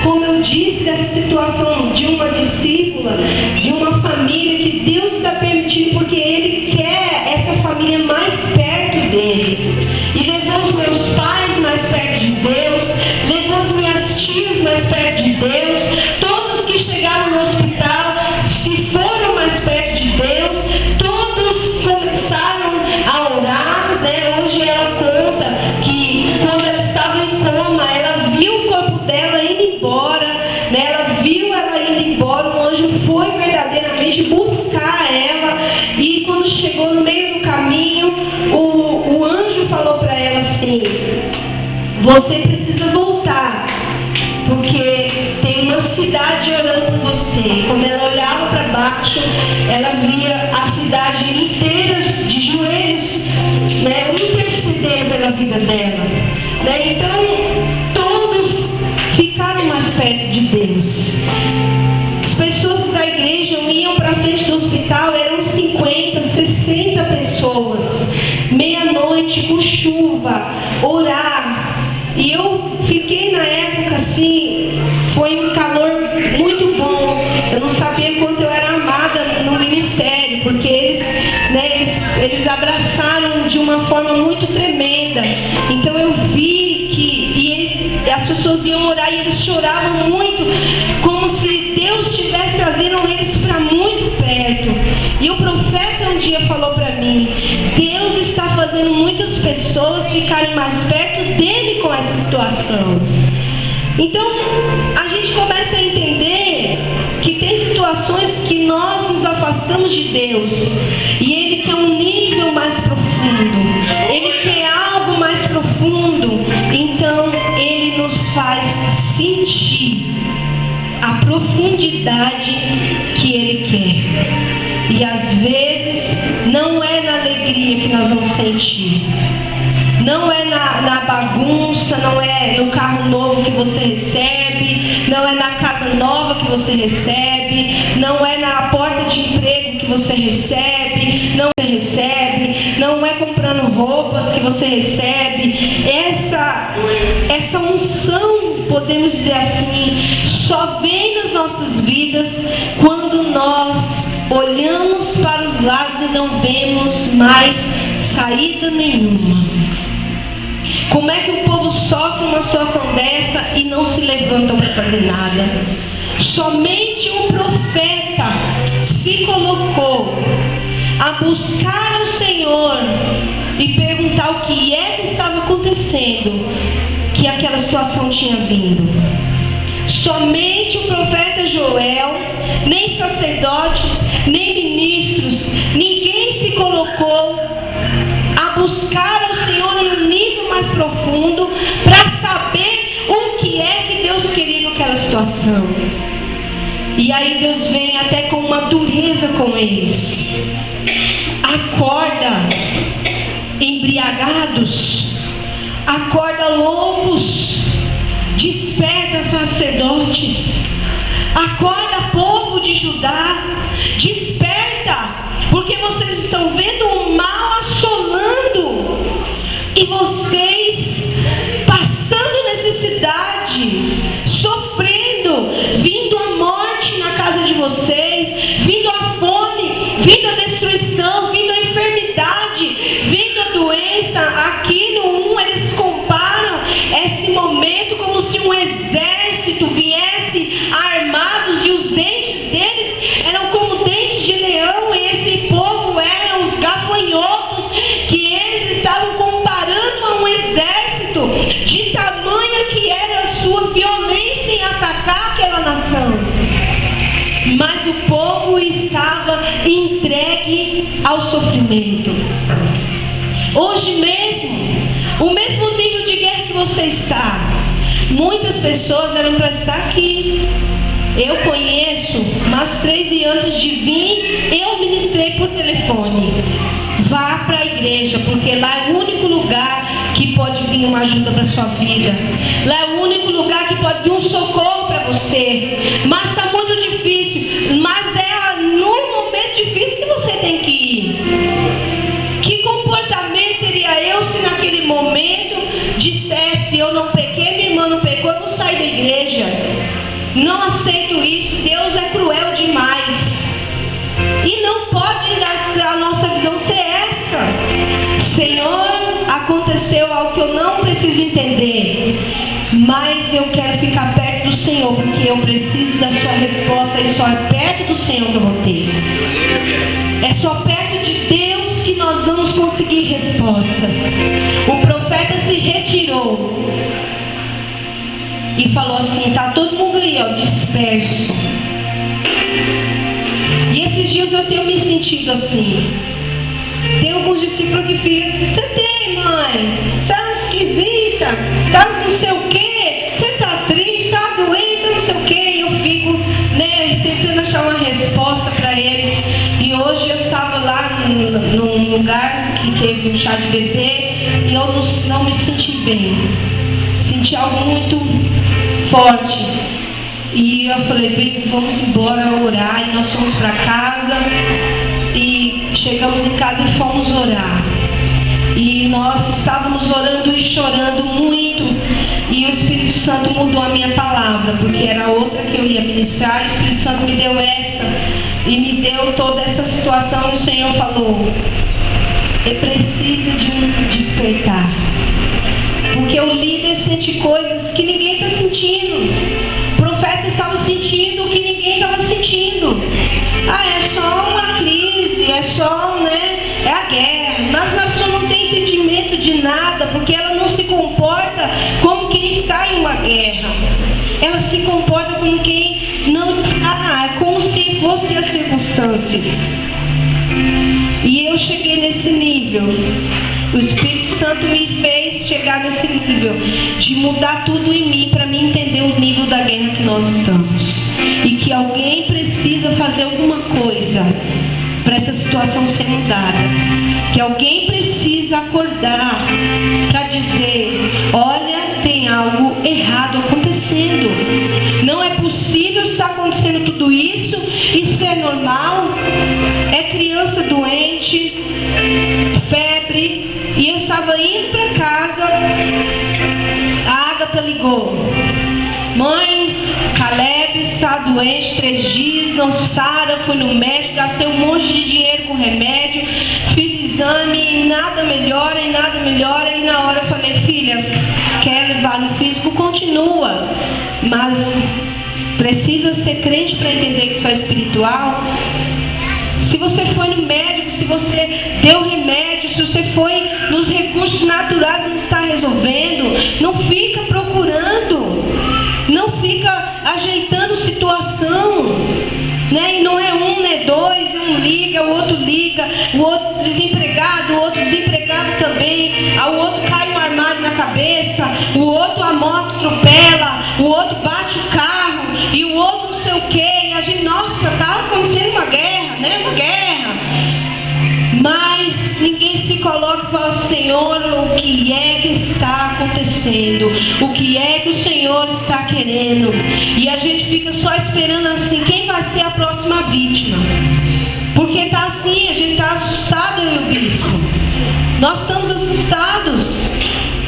como eu disse, dessa situação de uma discípula, de uma família, que Deus está permitindo porque Ele quer essa família mais perto dele. E levou os meus pais mais perto de Deus, levou as minhas tias mais perto de Deus, todos que chegaram no hospital se foram mais perto de Deus, todos começaram a orar, né? Hoje ela conta que quando ela estava em coma, ela viu o corpo dela indo embora, né? Ela viu ela indo embora, o anjo foi verdadeiramente buscar ela, e quando chegou no meio do caminho, o anjo falou para ela assim: você precisa voltar, porque tem uma cidade orando por você. Quando ela olhava para baixo, ela via a cidade inteira de joelhos, né, intercedendo pela vida dela, né? Então todos ficaram mais perto de Deus. As pessoas da igreja iam para frente do hospital, eram 50, 60 pessoas, meia-noite com chuva, orar. E eu fiquei na época assim, foi um calor muito bom. Eu não sabia quanto eu era amada no ministério, porque eles abraçaram de uma forma muito tremenda. Então eu vi que as pessoas iam orar e eles choravam muito, como se Deus estivesse trazendo eles para muito perto. E o profeta um dia falou para mim: Deus está fazendo muitas pessoas ficarem mais perto dele com essa situação. Então a gente começa a entender que tem situações que nós nos afastamos de Deus, e Ele quer um nível mais profundo, Ele quer algo mais profundo. Então Ele nos faz sentir a profundidade que Ele quer, e às vezes não é na alegria que nós vamos sentir, não é na bagunça, não é no carro novo que você recebe, não é na casa nova que você recebe, não é na porta de emprego que você recebe, não é comprando roupas que você recebe. Essa unção podemos dizer assim, só vem nas nossas vidas quando nós olhamos para os lados e não vemos mais saída nenhuma. Como é que o povo sofre uma situação dessa e não se levantam para fazer nada? Somente um profeta se colocou a buscar o Senhor e perguntar o que é que estava acontecendo, que aquela situação tinha vindo. Somente o profeta Joel, nem sacerdotes, nem ministros, ninguém se colocou a buscar o Senhor em um nível mais profundo para saber o que é que Deus queria com aquela situação. E aí Deus vem até com uma dureza com eles. Acorda, embriagados, acorda, loucos, desperta, sacerdotes, acorda, povo de Judá, desperta, porque vocês estão vendo o mal assolando e vocês passando necessidade, sofrendo, vindo a morte na casa de vocês, vindo a fome, vindo a destruição, vindo a enfermidade, vindo a doença. Aqui no 1 eles comparam esse momento como se um exército viesse armados e os dentes deles eram como dentes de leão, e esse povo eram os gafanhotos, que eles estavam comparando a um exército, de tamanha que era a sua violência em atacar aquela nação. Mas o povo estava entregue ao sofrimento. Hoje mesmo, o mesmo nível de guerra que você está, muitas pessoas eram para estar aqui. Eu conheço, mas 3 dias antes de vir, eu ministrei por telefone. Vá para a igreja, porque lá é o único lugar que pode vir uma ajuda para a sua vida. Lá é o único lugar que pode vir um socorro para você. Mas está muito difícil. Mas é no momento difícil que você tem que ir. Que comportamento teria eu se naquele momento dissesse: eu não pequei, minha irmã não pecou, eu vou sair da igreja? Não aceito isso. Deus é cruel demais. E não pode a nossa visão ser essa. Senhor, aconteceu algo que eu não preciso entender, mas eu quero ficar perto do Senhor, porque eu preciso da sua resposta, e só é perto do Senhor que eu vou ter. É só perto de Deus que nós vamos conseguir respostas. O profeta se retirou e falou assim: tá todo mundo aí, ó, disperso. E esses dias eu tenho me sentido assim. Tem alguns discípulos que ficam: você tem, mãe? Você é esquisita, tá não sei o quê, você tá triste, tá doente, não sei o quê. E eu fico, tentando achar uma resposta para eles. E hoje eu estava lá num lugar que teve um chá de bebê e eu não me senti bem. Senti algo muito forte. E eu falei: bem, vamos embora orar. E nós fomos para casa. E chegamos em casa e fomos orar. E nós estávamos orando e chorando muito. E o Espírito Santo mudou a minha palavra, porque era outra que eu ia ministrar. E o Espírito Santo me deu essa. E me deu toda essa situação. E o Senhor falou: ele precisa de um despertar. Porque o líder sente coisas que ninguém está sentindo. O profeta estava sentindo o que ninguém estava sentindo. É só uma crise, é só, é a guerra. Mas a pessoa não tem entendimento de nada, porque ela não se comporta como quem está em uma guerra. Ela se comporta como quem não está, é como se fossem as circunstâncias. E eu cheguei nesse nível. O Espírito Santo me fez chegar nesse nível de mudar tudo em mim, para mim entender o nível da guerra que nós estamos, e que alguém precisa fazer alguma coisa para essa situação ser mudada, que alguém precisa acordar para dizer: olha, tem algo errado acontecendo. Não é possível estar acontecendo tudo isso e ser normal. É criança doente, febre. E eu estava indo para casa, a Agatha ligou. doente 3 dias, não sara, fui no médico, gastei um monte de dinheiro com remédio, fiz exame e nada melhora, e na hora eu falei, filha, quer levar no físico? Continua, mas precisa ser crente para entender que isso é espiritual. Se você foi no médico, se você deu remédio, se você foi nos recursos naturais e não está resolvendo, não fica procurando, não fica ajeitando situação, né? E não é um, não é dois, um liga, o outro desempregado, o outro desempregado também, o outro cai um armário na cabeça, o outro a moto atropela, o outro bate o carro, e o outro não sei o que, e a gente, nossa, está acontecendo uma guerra, né? Uma guerra. Mas ninguém se coloca e fala, Senhor, o que é que está acontecendo? O que é que o Senhor está querendo? E a gente fica só esperando assim, quem vai ser a próxima vítima? Porque está assim, a gente está assustado, eu e o bispo. Nós estamos assustados,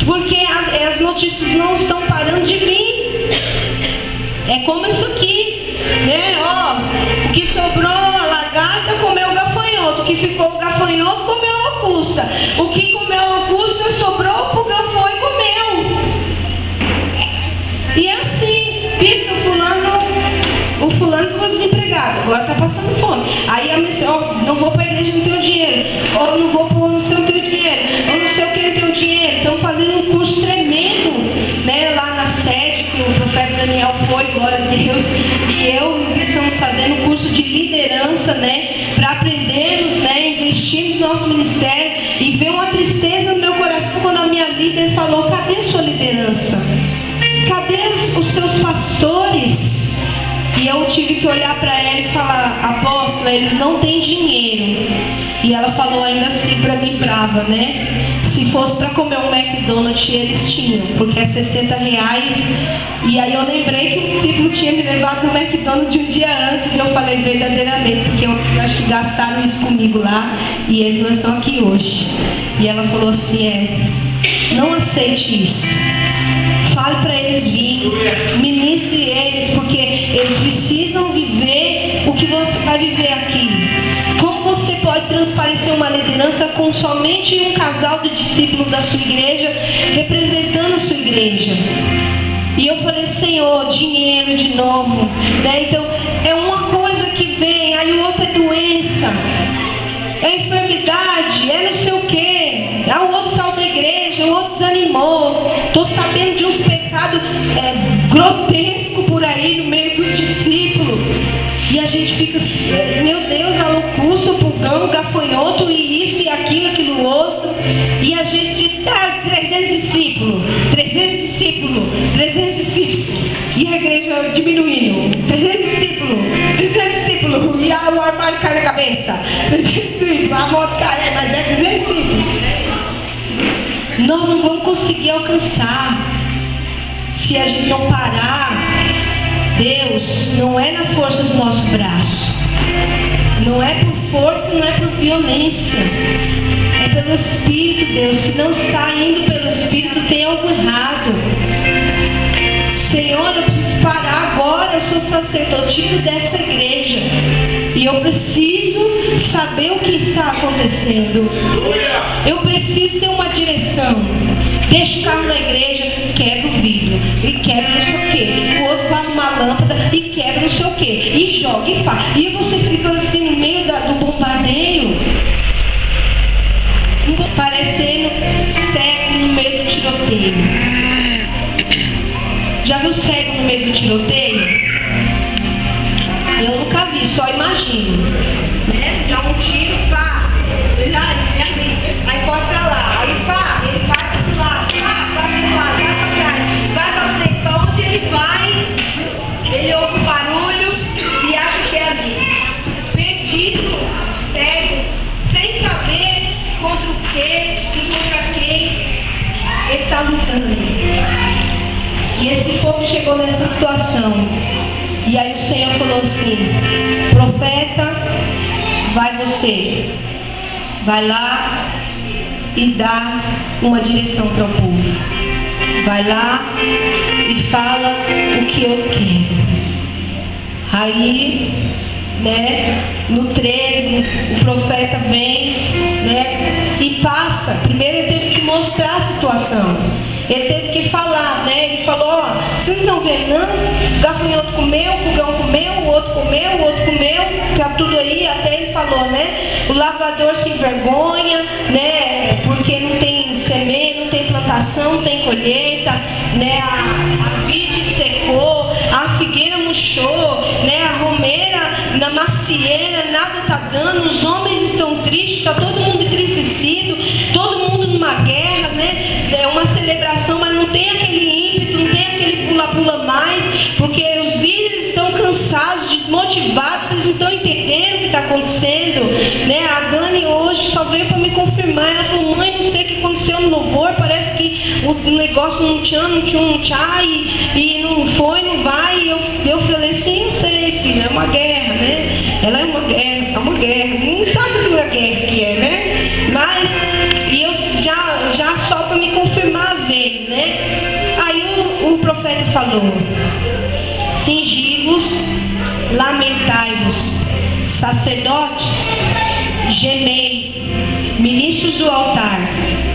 porque as notícias não estão parando de vir. É como isso aqui, né? Ó, o que sobrou, a lagarta comeu o gafanhoto. O que ficou o gafanhoto comeu a locusta. O que comeu a locusta sobrou, o pulgão foi e comeu. E é assim, isso, o fulano ficou desempregado, agora está passando fome. Aí a missão, ó, não vou para a igreja, não tenho dinheiro. Ou não vou para o não tenho dinheiro. Ou não sei o que, não tenho dinheiro. Estão fazendo um curso tremendo, né, lá na sede, que o profeta Daniel foi, glória a Deus. E eu e o bispo estamos fazendo um curso de liderança, né, para aprendermos, né, investirmos no nosso ministério. E veio uma tristeza no meu coração quando a minha líder falou, cadê sua liderança? Cadê os seus pastores? E eu tive que olhar para ela e falar, apóstola, eles não têm dinheiro. E ela falou ainda assim para mim, brava, né? Se fosse para comer um McDonald's, eles tinham, porque é R$60. E aí eu lembrei que o discípulo tinha me levado no McDonald's um dia antes. E eu falei verdadeiramente, porque eu acho que gastaram isso comigo lá. E eles não estão aqui hoje. E ela falou assim, não aceite isso. Fale para eles virem, ministre eles, porque eles precisam viver o que você vai viver aqui. Como você pode transparecer uma liderança com somente um casal de discípulos da sua igreja, representando a sua igreja? E eu falei, Senhor, dinheiro de novo, né? Então, é uma coisa que vem, aí o outro é doença, é enfermidade, é não sei o quê. O outro saiu da igreja, o outro desanimou. Estou sabendo de uns pecados grotescos por aí no meio dos discípulos. E a gente fica, meu Deus, a locusta, o pulgão, o gafanhoto, e isso, e aquilo, outro. E a gente tá 300 discípulos. E a igreja diminuindo. 300 discípulos. E o armário cai na cabeça. 300 discípulos. A moto cai, mas é 300 discípulos. Nós não vamos conseguir alcançar se a gente não parar. Deus não é na força do nosso braço, não é por força, não é por violência, é pelo Espírito, Deus. Se não está indo pelo Espírito, tem algo errado. Senhor, eu preciso parar agora. Eu sou sacerdotisa dessa igreja e eu preciso saber o que está acontecendo. Eu preciso ter uma direção. Deixa o carro na igreja, quebra o vidro e quebra não sei o que. O outro vai arrumar a lâmpada e quebra não sei o que. E joga e faz. E você fica assim no meio do bombardeio, parecendo cego no meio do tiroteio. Já viu cego no meio do tiroteio? Eu nunca vi, só imagino, né? Dá um tiro, pá, aí corre pra lá, aí pá, ele vai pro lado, pá, vai pro lado, vai pra trás, vai pra frente. Pra onde ele vai, ele ouve o barulho e acha que é ali. Perdido, cego, sem saber contra o que e contra quem ele está lutando. E esse povo chegou nessa situação. E aí o Senhor falou assim, profeta, vai você. Vai lá e dá uma direção para o povo. Vai lá e fala o que eu quero. Aí, né, no 13, o profeta vem, né, e passa. Primeiro ele teve que mostrar a situação. Ele teve que falar, né? Ele falou: ó, vocês não estão vendo não? O gafanhoto comeu, o pulgão comeu, o outro comeu, tá tudo aí. Até ele falou, né? O lavrador se envergonha, né? Porque não tem semente, não tem plantação, não tem colheita, né? A vide secou, a figueira murchou, né? A romeira na macieira, nada está dando. Os homens estão tristes, está todo mundo entristecido, todo mundo numa guerra, né? É uma celebração, mas não tem aquele ímpeto, não tem aquele pula-pula mais, porque os líderes estão cansados, desmotivados, vocês não estão entendendo o que está acontecendo, né? A Dani hoje só veio para me confirmar. Ela falou: mãe, não sei o que aconteceu no louvor, parece que o negócio não tinha e não foi, não vai. E eu falei assim: eu sei, filha, é uma guerra, né? Ela é uma guerra, não sabe o que é guerra que é, né? Mas, e eu já só para me confirmar veio, né? Aí o profeta falou: cingivos, lamentai-vos, sacerdotes, gemei, ministros do altar,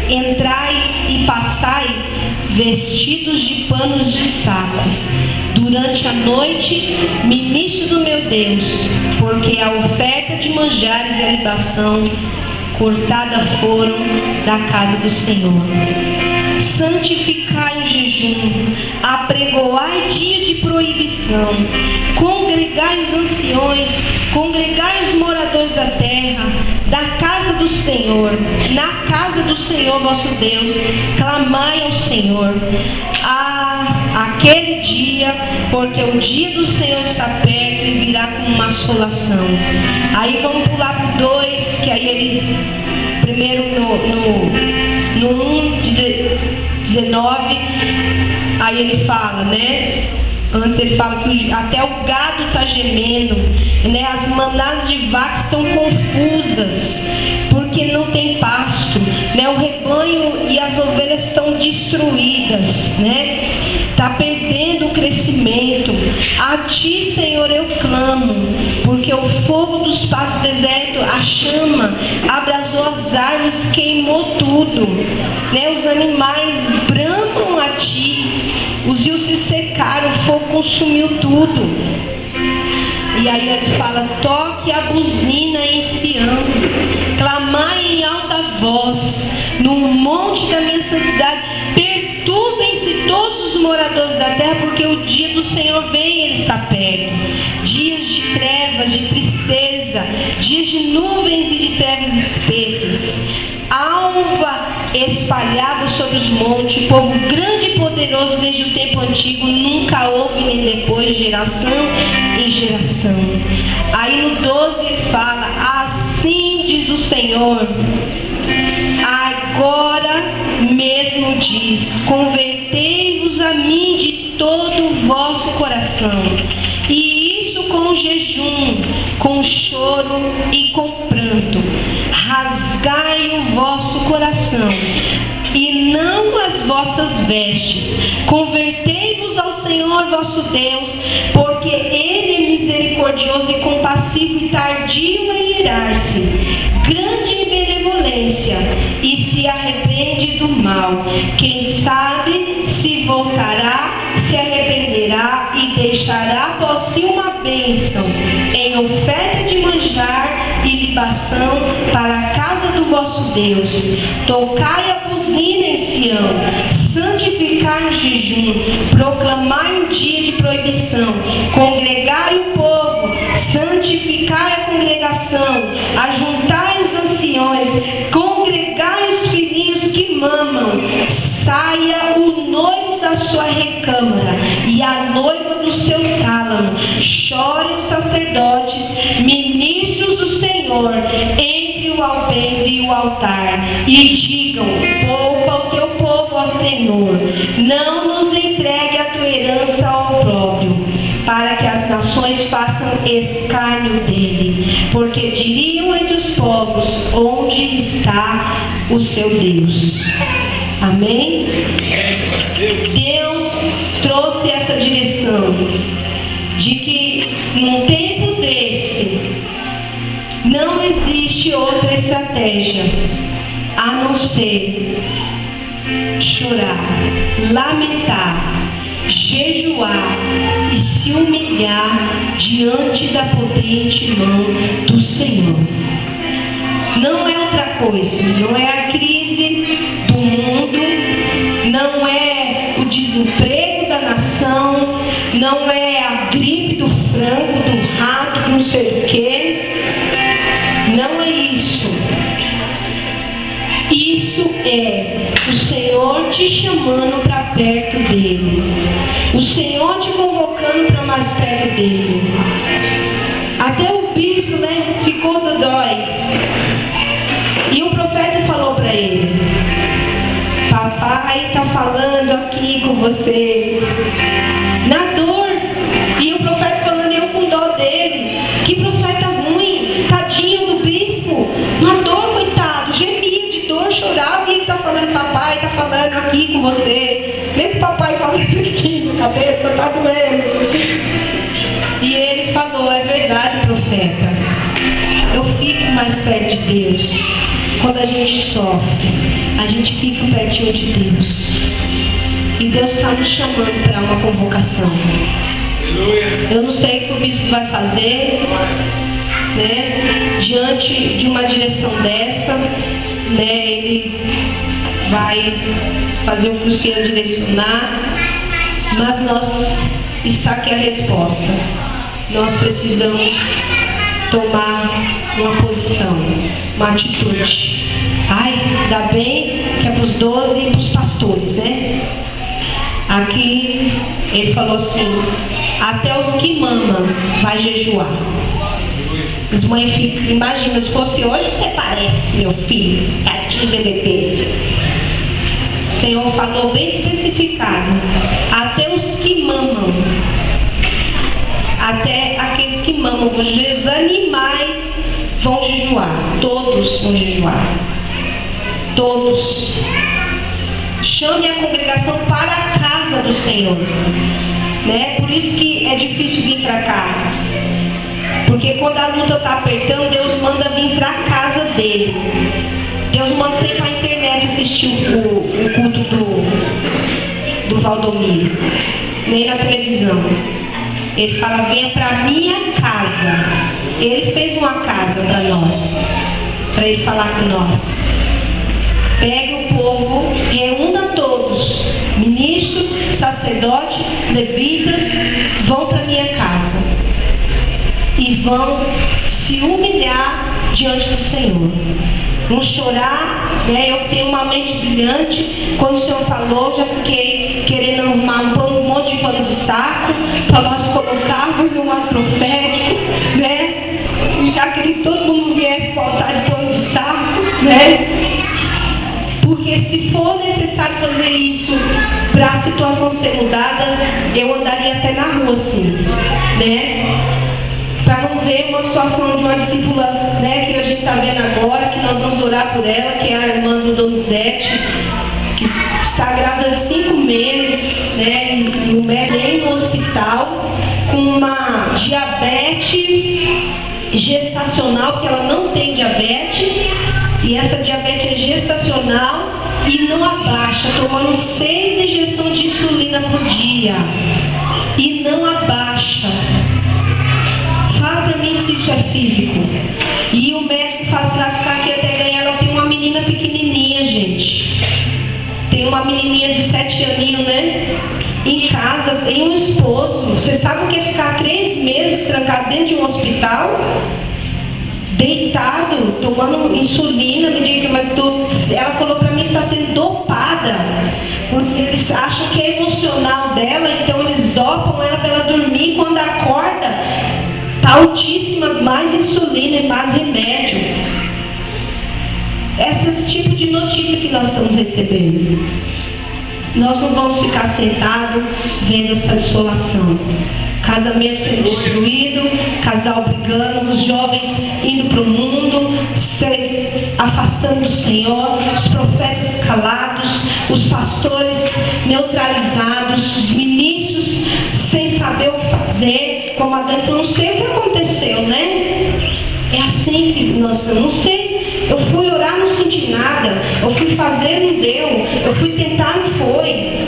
entrai e passai vestidos de panos de saco durante a noite, ministro do meu Deus, porque a oferta de manjares e a libação cortada foram da casa do Senhor. Santificai o jejum, apregoai dia de proibição, congregai os anciões, congregai os moradores da terra, da casa do Senhor, na casa do Senhor vosso Deus, clamai ao Senhor aquele dia, porque o dia do Senhor está perto e virá com uma assolação. Aí vamos pular para o 2, que aí ele, primeiro no 1:19, aí ele fala, né? Antes ele fala que até o gado está gemendo, né? As manadas de vacas estão confusas, porque não tem pasto, né? O rebanho e as ovelhas estão destruídas, né? Está perdendo o crescimento. A ti, Senhor, eu clamo, porque o fogo dos pastos do deserto, a chama, abrasou as árvores, queimou tudo, né? Os animais bramam a ti, os rios se secaram, o fogo consumiu tudo. E aí ele fala: toque a buzina em Sião, clamai em alta voz no monte da minha santidade, perturbem-se todos os moradores da terra, porque o dia do Senhor vem, ele está perto. Dias de trevas, de tristeza, dias de nuvens e de trevas espessas, alva espalhada sobre os montes, povo grande e poderoso desde o tempo antigo, nunca houve nem depois, geração em geração. Aí no 12 ele fala: assim diz o Senhor, agora mesmo diz, convertei-vos a mim de todo o vosso coração, e isso com jejum, com choro e com pranto. Rasgai o vosso coração e não as vossas vestes. Convertei-vos ao Senhor vosso Deus, porque Ele é misericordioso e compassivo e tardio em irar-se, grande em benevolência, e se arrepende do mal. Quem sabe se voltará, se arrependerá e deixará após si uma bênção em oferta de manjar e libação para a casa do vosso Deus. Tocai a buzina em Sião, santificai o jejum, proclamai um dia de proibição, congregai o povo, santificai a congregação, ajuntai os anciões, congregai os filhinhos que mamam. Saia o noivo da sua recâmara e a noiva do seu tálamo. Chorem os sacerdotes, ministros do Senhor, entre o alpendre e o altar, e digam: poupa o teu povo, ó Senhor, não nos entregue a tua herança ao opróbrio, para que as nações façam escárnio dele, porque diriam entre os povos: onde está o seu Deus? Amém? Deus trouxe essa direção de que num tempo desse, não existe outra estratégia a não ser chorar, lamentar, jejuar e se humilhar diante da potente mão do Senhor. Não é outra coisa, não é a crise do mundo, não é o desemprego da nação, não é a gripe do frango, do rato, não sei o quê. Não é isso. Isso é o Senhor te chamando para perto dele, o Senhor te convocando para mais perto dele. Até o bispo, ficou dodói. E o profeta falou para ele: papai está falando aqui com você na dor. E o profeta falando, eu com dó dele. Que profeta ruim, tadinho do bispo, na dor, coitado, gemia de dor, chorava. E ele está falando, papai está falando aqui com você. Nem o papai falando aqui na cabeça, está doendo. E ele falou, é verdade, profeta, eu fico mais perto de Deus. Quando a gente sofre, a gente fica pertinho de Deus. E Deus está nos chamando para uma convocação. Eu não sei o que o bispo vai fazer, diante de uma direção dessa, ele vai fazer o que o Senhor direcionar, mas está aqui a resposta. Nós precisamos tomar uma posição, uma atitude. Ainda bem que é para os 12 e para os pastores, Aqui ele falou assim: até os que mamam vai jejuar. As mães ficam, imagina, se fosse hoje, até parece, meu filho, tadinho BBB. O Senhor falou bem especificado: até os que mamam. Até aqueles que mamam, os animais vão jejuar. Todos vão jejuar. Todos. Chame a congregação para a casa do Senhor. Por isso que é difícil vir para cá. Porque quando a luta está apertando, Deus manda vir para a casa dele. Deus manda você ir para a internet assistir o culto do Valdomiro. Nem na televisão. Ele fala, venha para a minha casa. Ele fez uma casa para nós, para ele falar com nós. Pegue o povo, reúna todos, ministro, sacerdote, levitas, vão para a minha casa e vão se humilhar diante do Senhor. Não chorar, eu tenho uma mente brilhante. Quando o Senhor falou, já fiquei querendo arrumar um monte de pano de saco para nós colocarmos um ato profético, E já queria que todo mundo viesse para o altar de pano de saco, Porque se for necessário fazer isso para a situação ser mudada, eu andaria até na rua assim, Para não ver uma situação de uma discípula, que a gente está vendo agora, que nós vamos orar por ela, que é a irmã do Donizete, que está grávida de 5 meses, e o médico no hospital, com uma diabetes gestacional, que ela não tem diabetes, e essa diabetes é gestacional e não abaixa, tomando 6 injeções de insulina por dia, e não abaixa. Fala pra mim se isso é físico. E o médico fala, se ela ficar aqui até ganhar, ela tem uma menina pequenininha, gente. Tem uma menininha de 7 aninhos, Em casa, tem um esposo. Você sabe o que é ficar 3 meses trancado dentro de um hospital? Deitado, tomando insulina, ela falou pra mim que está sendo dopada. Porque eles acham que é emocional dela, então eles dopam ela para ela dormir. Quando acorda, está altíssima, mais insulina e mais remédio. Esse tipo de notícia que nós estamos recebendo. Nós não vamos ficar sentados vendo essa desolação. Casamento sendo destruído, casal brigando, os jovens indo para o mundo, se afastando do Senhor, os profetas calados, os pastores neutralizados, os ministros sem saber o que fazer, como a Dani falou, não sei o que aconteceu, né? É assim que nós não sei. Eu fui orar, não senti nada. Eu fui fazer, não deu. Eu fui tentar, não foi.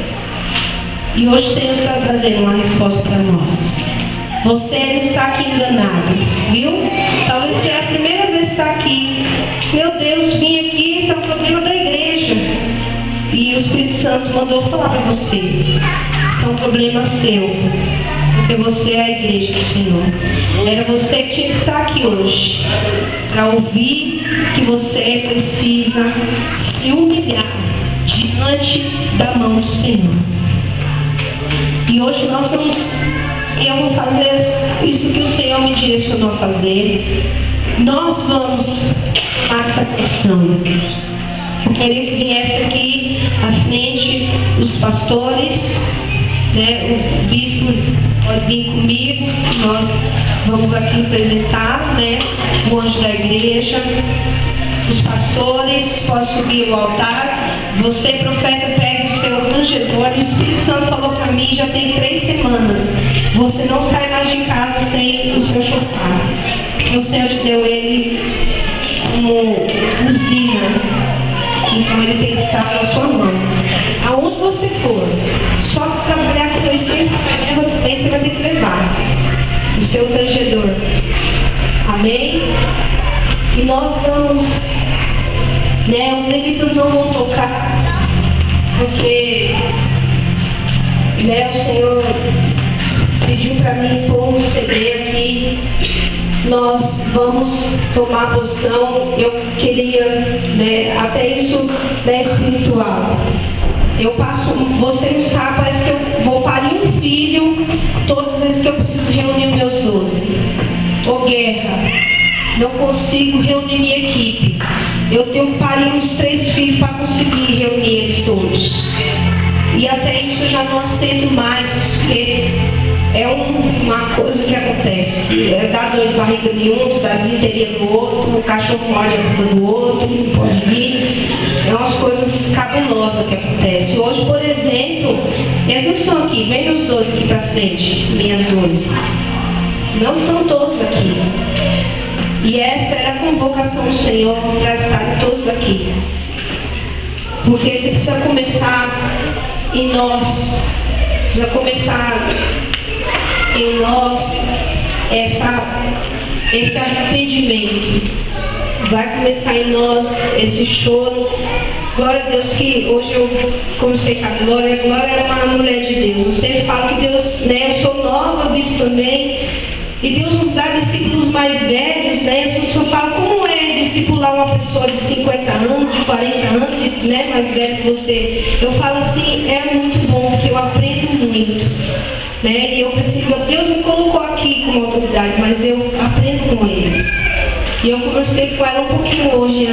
E hoje o Senhor está trazendo uma resposta para nós. Você não está aqui enganado, viu? Talvez seja a primeira vez que está aqui. Meu Deus, vim aqui, esse é um problema da igreja. E o Espírito Santo mandou falar para você. Isso é um problema seu. Porque você é a igreja do Senhor. Era você que tinha que estar aqui hoje. Para ouvir que você precisa se humilhar diante da mão do Senhor. E hoje eu vou fazer isso que o Senhor me direcionou a fazer. Nós vamos tomar essa porção. Eu queria que viesse aqui à frente os pastores, né? O bispo pode vir comigo. Nós vamos aqui apresentar, né? O anjo da igreja. Os pastores podem subir ao altar. Você, profeta, pega o seu tangedor. O Espírito Santo falou para mim já tem 3 semanas. Você não sai mais de casa sem o seu chofar. O Senhor te deu ele como usina. Então ele tem que estar na sua mão. Aonde você for, só para trabalhar com Deus sempre leva também, você vai ter que levar o seu tangedor. Amém? E nós vamos, né? Os levitas não vão tocar, porque, né? O Senhor pediu para mim pôr um CD aqui. Nós vamos tomar poção. Eu queria, né, até isso, né, espiritual. Eu passo, você não sabe, parece que eu vou parir um filho todas as vezes que eu preciso reunir os meus 12. Ô guerra, não consigo reunir minha equipe. Eu tenho que parir uns 3 filhos para conseguir reunir eles todos. E até isso eu já não aceito mais, porque é uma coisa que acontece. Dá dor de barriga de um, dá desinteria do outro, o cachorro morde a bunda do outro, não pode vir. É umas coisas cabulosas que acontecem. Hoje, por exemplo, eles não estão aqui. Vem os 12 aqui para frente, minhas 12. Não são todos aqui. E essa era a convocação do Senhor para estarem todos aqui. Porque Ele precisa começar em nós. Precisa começar em nós esse arrependimento. Vai começar em nós esse choro. Glória a Deus que hoje eu comecei com a Glória. A Glória é uma mulher de Deus. Eu sempre falo que Deus, né, eu sou nova, eu visto também. E Deus nos dá discípulos mais velhos, né? Eu só falo como é discipular uma pessoa de 50 anos, de 40 anos, né, mais velho que você. Eu falo assim, é muito bom, porque eu aprendo muito. Né? E eu preciso, Deus me colocou aqui como autoridade, mas eu aprendo com eles. E eu conversei com ela um pouquinho hoje,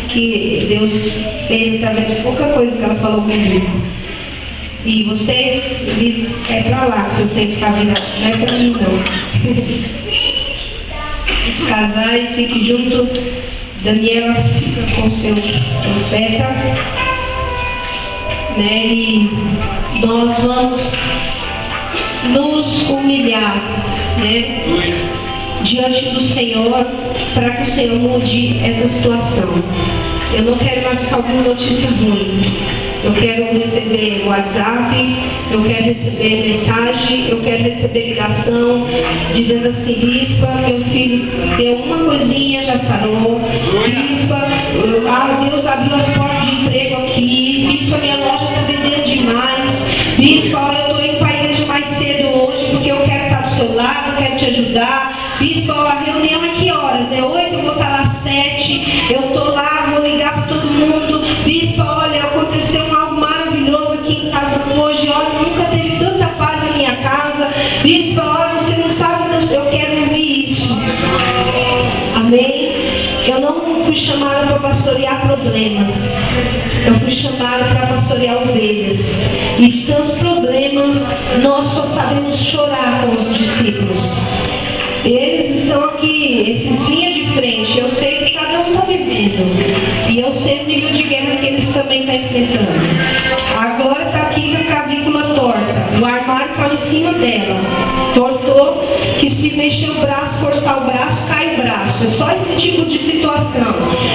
que Deus fez através de pouca coisa que ela falou comigo. E vocês, é pra lá que vocês têm que ficar virando, não é pra mim não. Os casais, fiquem junto. Daniela fica com o seu profeta. Né? E nós vamos nos humilhar, né, diante do Senhor, para que o Senhor mude essa situação. Eu não quero mais ficar com notícia ruim. Eu quero receber WhatsApp, eu quero receber mensagem, eu quero receber ligação, dizendo assim, bispa, meu filho deu uma coisinha, já sarou. Bispa, Deus abriu as portas de emprego aqui. Bispa, minha loja está vendendo demais. Bispa, eu estou indo para a igreja mais cedo hoje, porque eu quero estar do seu lado, eu quero te ajudar. Bispa, a reunião é que horas? É 8, eu vou estar lá às 7, eu estou lá, vou ligar para todo mundo. Bispa, olha, aconteceu algo maravilhoso aqui em casa hoje, olha, nunca teve tanta paz na minha casa. Bispa, olha, você não sabe, eu quero ouvir isso. Amém? Eu não fui chamada para pastorear problemas. Eu fui chamada para pastorear ovelhas. E de tantos problemas, nós só sabemos chorar com os discípulos. Eles estão aqui, esses linhas de frente. Eu sei que cada um está vivendo. E eu sei o nível de guerra que eles também estão enfrentando. A Glória está aqui com a clavícula torta. O armário caiu em cima dela. Tortou. se mexer o braço, forçar o braço, cai o braço. É só esse tipo de situação.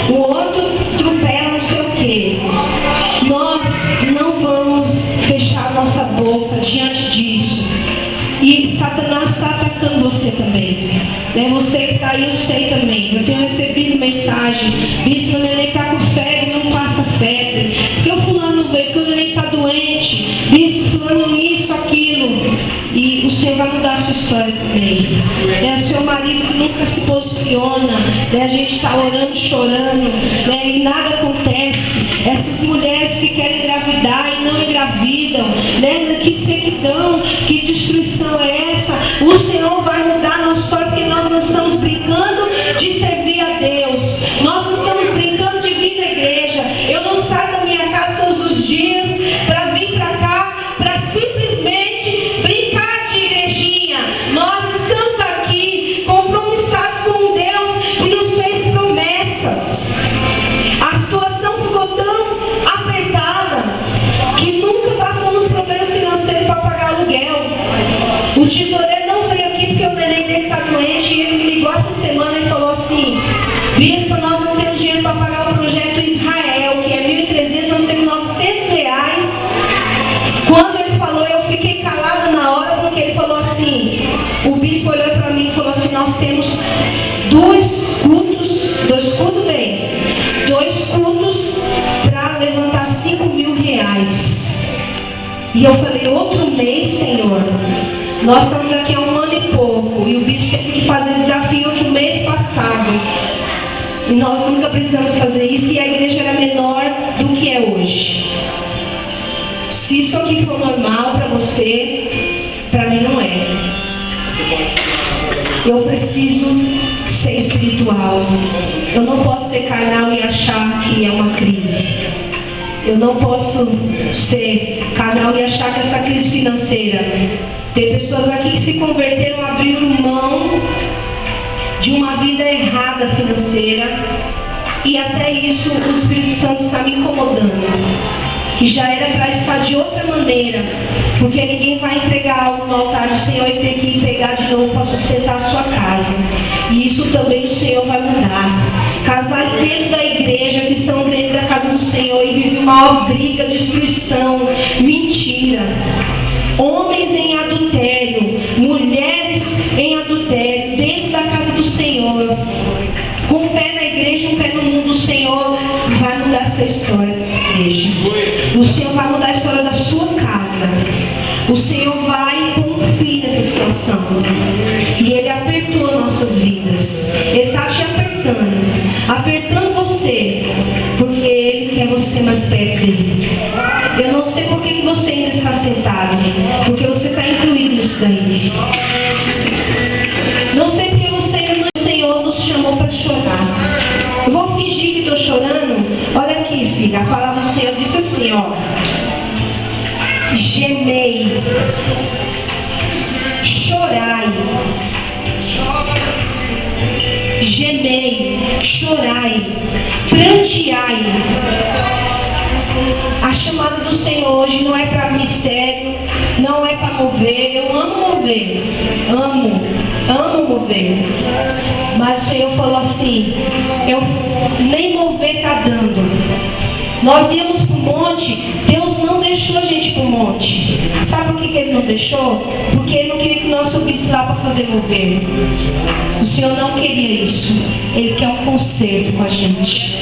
O outro atropela não sei o quê. Nós não vamos fechar nossa boca diante disso. E Satanás está atacando você também. Você que está aí, eu sei também. Eu tenho recebido mensagem: bispo, o neném está com febre, não passa febre. Porque o fulano não veio, porque o neném está doente. Bispo, fulano isso, aquilo. E o Senhor vai mudar a sua história também. É o seu marido que nunca se posiciona. A gente está orando, chorando, e nada acontece. Essas mulheres que querem engravidar e não engravidam. Que sequidão, que destruição é essa? O Senhor vai mudar a nossa história, porque nós não estamos brincando de servir a Deus. Nós não estamos brincando de vir na igreja. Eu não saio da minha casa todos os dias para vir para cá, para simplesmente brincar de igrejinha. Nós estamos aqui compromissados com um Deus que nos fez promessas. A situação ficou tão apertada que nunca passamos problemas financeiros para pagar aluguel. O tesoureiro não veio aqui porque o neném dele está doente, e ele me ligou essa semana e falou assim: bispo, nós não temos dinheiro para pagar o projeto Israel, que é 1.300, nós temos R$900. Quando ele falou, eu fiquei calada na hora, porque ele falou assim, o bispo olhou para mim e falou assim: nós temos dois cultos para levantar R$5.000. E eu falei: outro mês, Senhor? Nós estamos aqui há 1 ano e pouco, e o bispo teve que fazer desafio aqui no mês passado. E nós nunca precisamos fazer isso, e a igreja era menor do que é hoje. Se isso aqui for normal para você, para mim não é. Eu preciso ser espiritual. Eu não posso ser carnal e achar que é uma crise. Eu não posso ser carnal e achar que essa crise financeira... Tem pessoas aqui que se converteram, abriram mão de uma vida errada financeira, e até isso o Espírito Santo está me incomodando, que já era para estar de outra maneira, porque ninguém vai entregar algo no altar do Senhor e ter que pegar de novo para sustentar a sua casa. E isso também o Senhor vai mudar. Casais dentro da igreja que estão dentro da casa do Senhor e vivem uma briga, destruição, mentira. Homens em adultério, mulheres em adultério, dentro da casa do Senhor, com um pé na igreja e um pé no mundo. O Senhor vai mudar essa história da igreja. O Senhor vai mudar a história da sua casa. O Senhor vai pôr um fim nessa situação. E Ele apertou nossas vidas. Ele está te apertando você, porque Ele quer você mais perto dEle. Eu não sei por que você ainda está sentado, porque você está incluído nisso daí. Não sei porque você ainda não, o Senhor nos chamou para chorar. Eu vou fingir que estou chorando. Olha aqui, filha, a palavra do Senhor disse assim, ó: gemei, chorai, gemei, chorai, pranteai. A chamada do Senhor hoje não é para mistério, não é para mover. Eu amo mover, amo mover. Mas o Senhor falou assim: eu nem mover está dando. Nós íamos para o monte, Deus não deixou a gente para o monte. Sabe por que Ele não deixou? Porque Ele não queria que nós subíssemos lá para fazer mover. O Senhor não queria isso. Ele quer um conserto com a gente.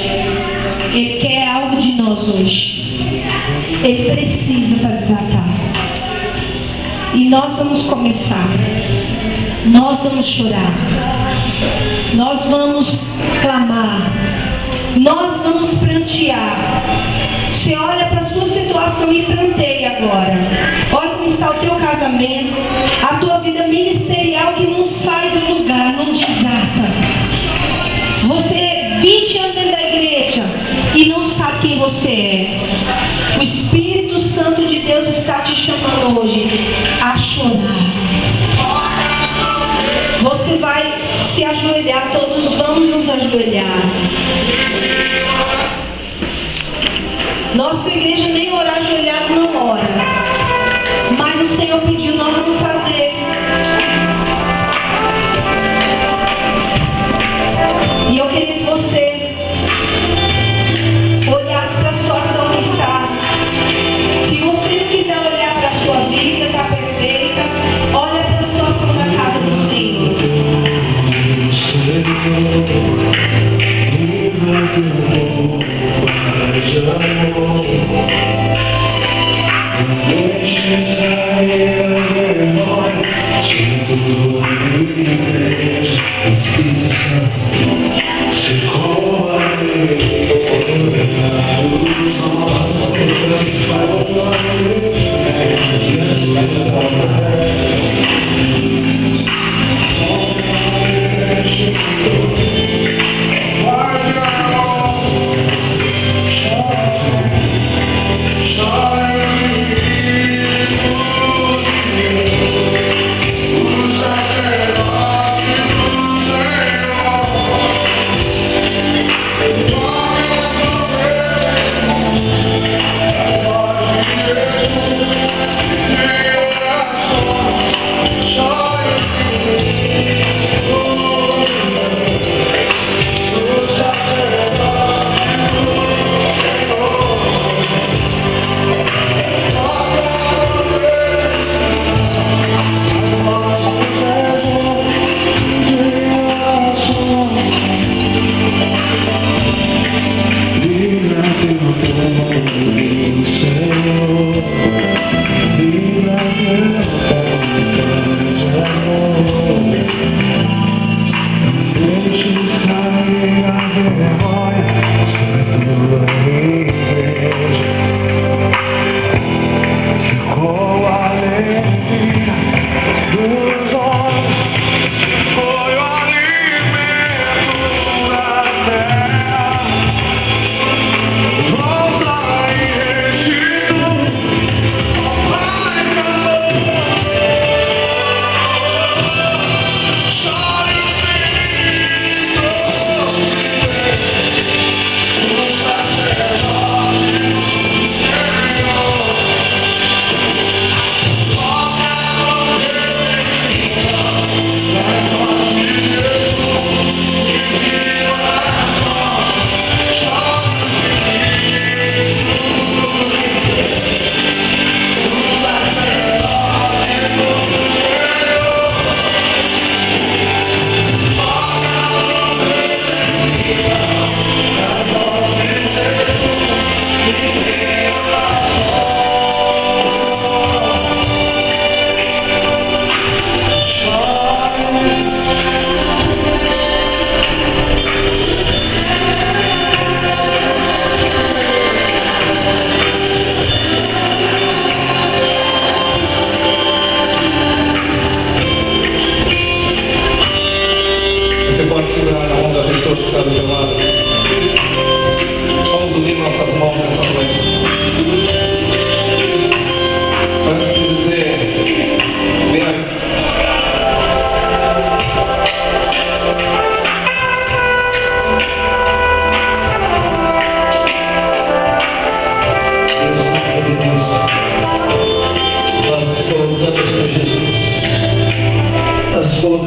Ele quer algo de nós hoje. Ele precisa para desatar. E nós vamos começar. Nós vamos chorar. Nós vamos clamar. Nós vamos prantear. Você olha para a sua situação e pranteia agora. Olha como está o teu casamento, a tua vida ministerial que não sai do lugar, não desata. Você 20 anos dentro da igreja e não sabe quem você é. O Espírito Santo de Deus está te chamando hoje a chorar. Você vai se ajoelhar, todos vamos nos ajoelhar. Nossa igreja nem orar ajoelhado não ora. Mas o Senhor pediu, nós vamos fazer. Espírito Santo, chegou a mim, obrigado, nossos diante da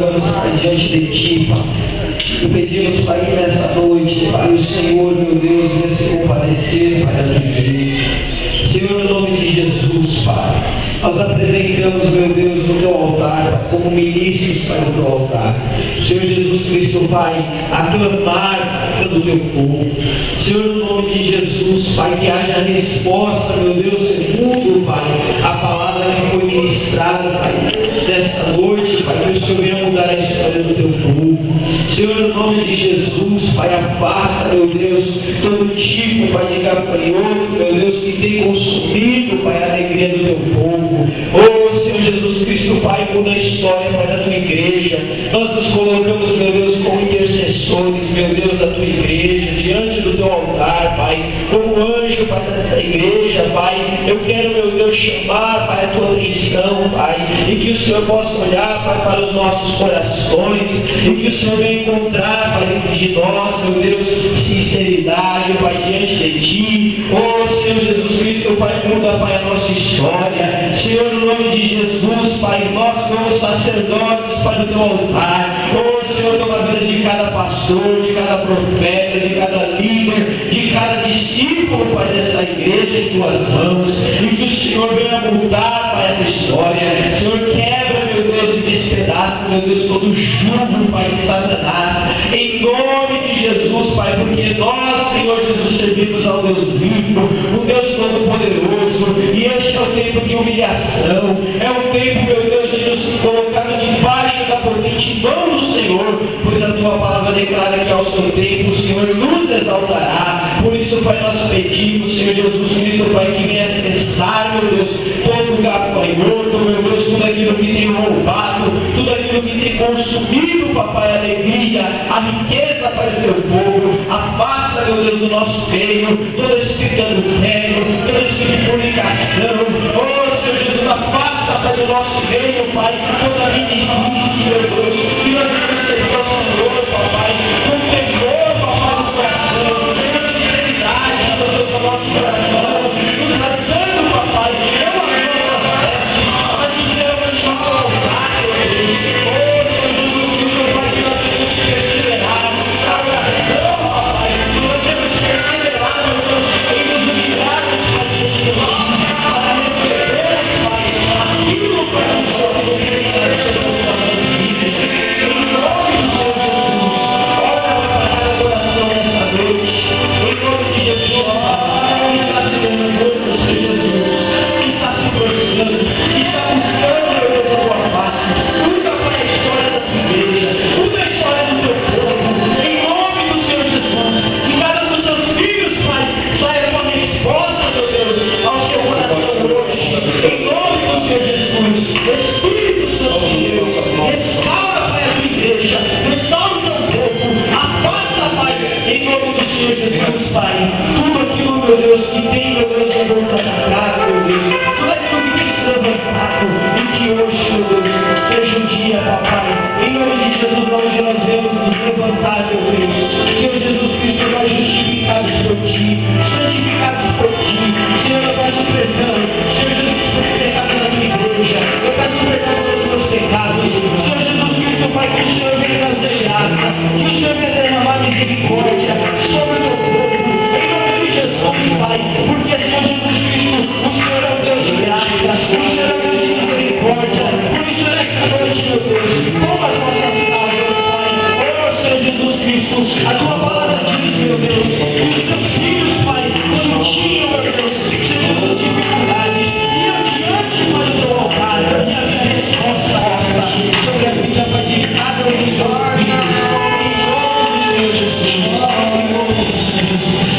colocamos, Pai, diante de Ti, Pai. E pedimos, Pai, que nessa noite, Pai, o Senhor, meu Deus, venha se compadecer, Pai, da Tua igreja. Senhor, no nome de Jesus, Pai, nós apresentamos, meu Deus, no Teu altar, Pai, como ministros, Pai, do Teu altar. Senhor Jesus Cristo, Pai, a clamar do Teu povo. Senhor, no nome de Jesus, Pai, que haja resposta, meu Deus, segundo, Pai, a palavra que foi ministrada, Pai, desta noite, Pai, que o Senhor venha mudar a história do Teu povo. Senhor, no nome de Jesus, Pai, afasta, meu Deus, todo tipo, Pai, de gafanhoto, meu Deus, que tem consumido, Pai, a alegria do Teu povo. Oh, Senhor Jesus Cristo, Pai, muda a história, Pai, da Tua igreja. Nós nos colocamos, meu Deus, como intercessores, meu Deus, da Tua igreja, diante do Teu altar, Pai, como anjo, Pai, desta igreja, Pai. Eu quero, meu Deus, chamar, Pai, a Tua atenção, Pai, e que o Senhor possa olhar, Pai, para os nossos corações, e que o Senhor venha encontrar, Pai, dentro de nós, meu Deus, sinceridade, Pai, diante de Ti. Oh, Senhor Jesus Cristo, Pai, muda, Pai, a nossa história. Senhor, no nome de Jesus, Pai, nós como sacerdotes, Pai, do Teu altar. Oh, Senhor, toma a vida de cada pastor, de cada profeta, de cada líder, de cada discípulo, Pai, dessa igreja em Tuas mãos, e que o Senhor venha mudar, Pai, essa história. Senhor, quebra, meu Deus, e despedaça, meu Deus, todo jugo, Pai, de Satanás, em nome de Jesus somos, Pai, porque nós, Senhor Jesus, servimos ao Deus vivo, o Deus Todo-Poderoso, e este é o tempo de humilhação, é um tempo, meu Deus, de nos colocarmos debaixo da potente mão do Senhor, pois a Tua palavra declara que ao seu tempo o Senhor nos exaltará. Por isso, Pai, nós pedimos, Senhor Jesus Cristo, Pai, que venha cessar, meu Deus, todo gafanhoto, meu Deus, tudo aquilo que tem roubado, tudo aquilo que tem consumido, Papai, a alegria, a riqueza para o Teu povo. Afasta, meu Deus, do nosso meio todo espírito adultério, todo espírito de fornicação. Oh, Senhor Jesus, afasta, Pai, do nosso meio, Pai, toda meninice, meu Deus, que nós vamos servir ao Senhor, Papai, com temor, Papai, no coração, com sinceridade, meu Deus, no nosso coração, nos rasgando, Papai, não as nossas vestes, mas nos levamos a colocar, meu Deus. Oh, Senhor Jesus Cristo, Pai, que nós temos que perseverar na oração, Papai, nós temos que perseverar, meu Deus, em nos humilharmos para diante de Ti, para recebermos, Pai, aquilo que o Senhor tem realizado sobre as nossas vidas. Em nome do Senhor Jesus, ora para cada coração nesta noite, em nome de Jesus, Pai, que está se derramando do Senhor Jesus, que está se prostrando, que está buscando, meu Deus, a Tua face. Muda, Pai, a história da Tua igreja, muda a história do Teu povo, em nome do Senhor Jesus, que cada um dos Seus filhos, Pai, saia com a resposta, meu Deus, ao seu coração hoje, em nome do Senhor Jesus. Espírito Santo de Deus, restaura, Pai, a Tua igreja, restaura o Teu povo, afasta, Pai, em nome do Senhor Jesus, Pai, tudo aquilo, meu Deus, que tem, meu Deus, levantado, meu Deus, tudo aquilo que tem se levantado, e que hoje, meu Deus, seja um dia, Papai, em nome de Jesus, onde nós vemos nos levantar, meu Deus, Senhor Jesus Cristo, nós justificados por Ti, santificados por Ti. Senhor, eu peço perdão, Senhor Jesus, por pecado da Tua igreja, eu peço perdão pelos meus pecados, Senhor Jesus Cristo, Pai, que o Senhor venha trazer graça, que o Senhor venha derramar misericórdia sobre o Teu povo, em nome de Jesus, Pai, porque, Senhor Jesus Cristo, o Senhor é o Deus de graça, o Senhor é o Deus de misericórdia. Por isso, nessa noite, meu Deus, toma as nossas causas, Pai. Oh, Senhor Jesus Cristo, a Tua palavra diz, meu Deus, que os Teus filhos, Pai, quando tinham, meu Deus, Senhor, dificuldades, iam diante, Pai, do Teu altar, e havia resposta nossa sobre a vida, Pai, de cada um dos Teus filhos. Em nome do Senhor Jesus, em nome do Senhor Jesus.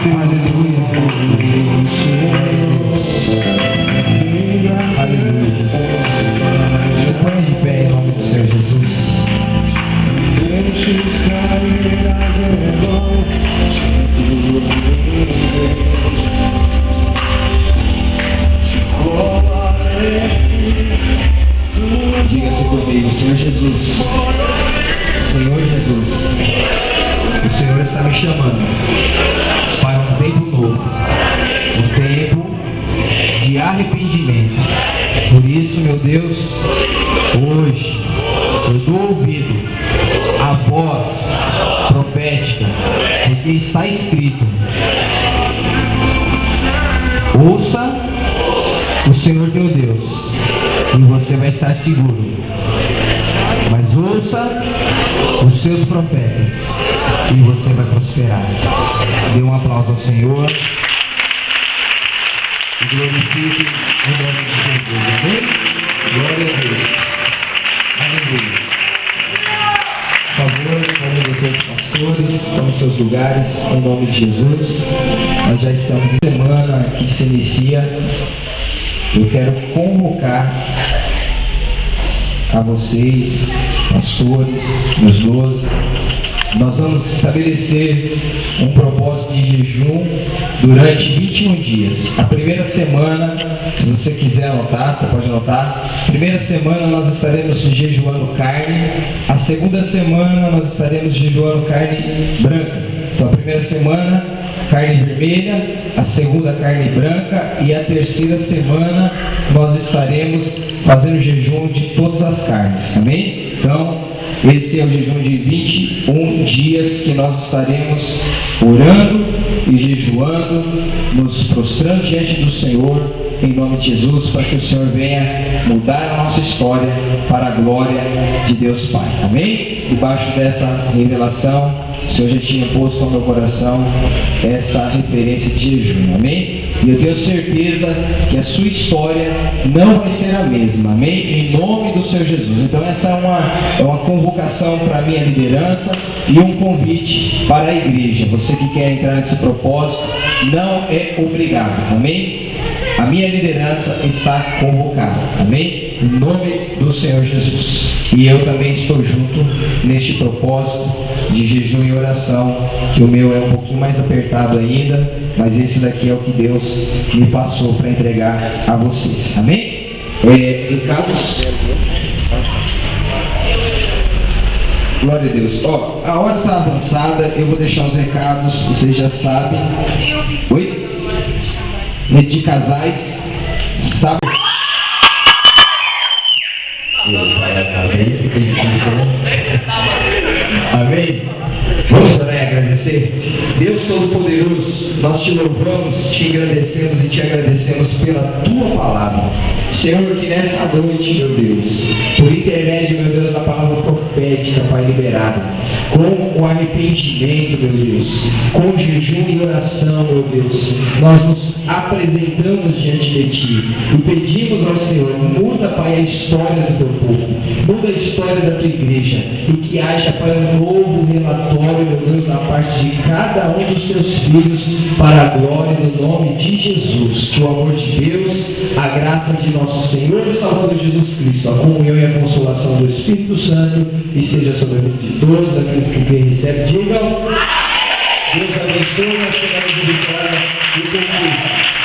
Aleluia. Aleluia, Jesus. Se põe de pé em nome do Senhor Jesus. Diga-se comigo, Senhor Jesus. Senhor Jesus, o Senhor está me chamando para um tempo novo, um tempo de arrependimento. Por isso, meu Deus, hoje eu dou ouvido à voz profética, porque está escrito: ouça o Senhor teu Deus e você vai estar seguro. Mas ouça os seus profetas e você vai prosperar. Dê um aplauso ao Senhor e glorifique o nome de Jesus. Amém? Glória a Deus. Aleluia. Por favor, vamos descer os pastores, tomem seus lugares, em nome de Jesus. Nós já estamos em semana que se inicia. Eu quero convocar a vocês, pastores, meus 12, nós vamos estabelecer um propósito de jejum durante 21 dias. A primeira semana, se você quiser anotar, você pode anotar. Primeira semana nós estaremos jejuando carne. A segunda semana nós estaremos jejuando carne branca. Então a primeira semana, carne vermelha. A segunda, carne branca. E a terceira semana nós estaremos fazendo jejum de todas as carnes. Amém? Então, esse é o jejum de 21 dias que nós estaremos orando e jejuando, nos prostrando diante do Senhor, em nome de Jesus, para que o Senhor venha mudar a nossa história para a glória de Deus Pai. Amém? Debaixo dessa revelação, o Senhor já tinha posto no meu coração essa referência de jejum. Amém? E eu tenho certeza que a sua história não vai ser a mesma. Amém? Em nome do Senhor Jesus. Então essa é uma convocação para a minha liderança e um convite para a igreja. Você que quer entrar nesse propósito, não é obrigado. Amém? A minha liderança está convocada. Amém? Em nome do Senhor Jesus. E eu também estou junto neste propósito de jejum e oração, que o meu é um pouquinho mais apertado ainda, mas esse daqui é o que Deus me passou para entregar a vocês. Amém? Recados. Glória a Deus. Ó, a hora está avançada, eu vou deixar os recados, vocês já sabem. Oi? Rede de casais, sábado. Amém? Vamos orar e agradecer? Deus Todo-Poderoso, nós te louvamos, te engrandecemos e te agradecemos pela tua palavra. Senhor, que nessa noite, meu Deus, por intermédio, meu Deus, da palavra profética, Pai, liberada, com o arrependimento, meu Deus, com jejum e oração, meu Deus, nós nos apresentamos diante de Ti e pedimos ao Senhor: muda, Pai, a história do Teu povo, muda a história da Tua igreja, e que haja, Pai, um novo relatório, meu Deus, da parte de cada um dos Teus filhos, para a glória do nome de Jesus. Que o amor de Deus, a graça de nosso Senhor e Salvador Jesus Cristo, a comunhão e a consolação do Espírito Santo esteja sobre a vida de todos aqueles que quem recebe, digam: Deus abençoe, nós tenhamos de vitória e conquista.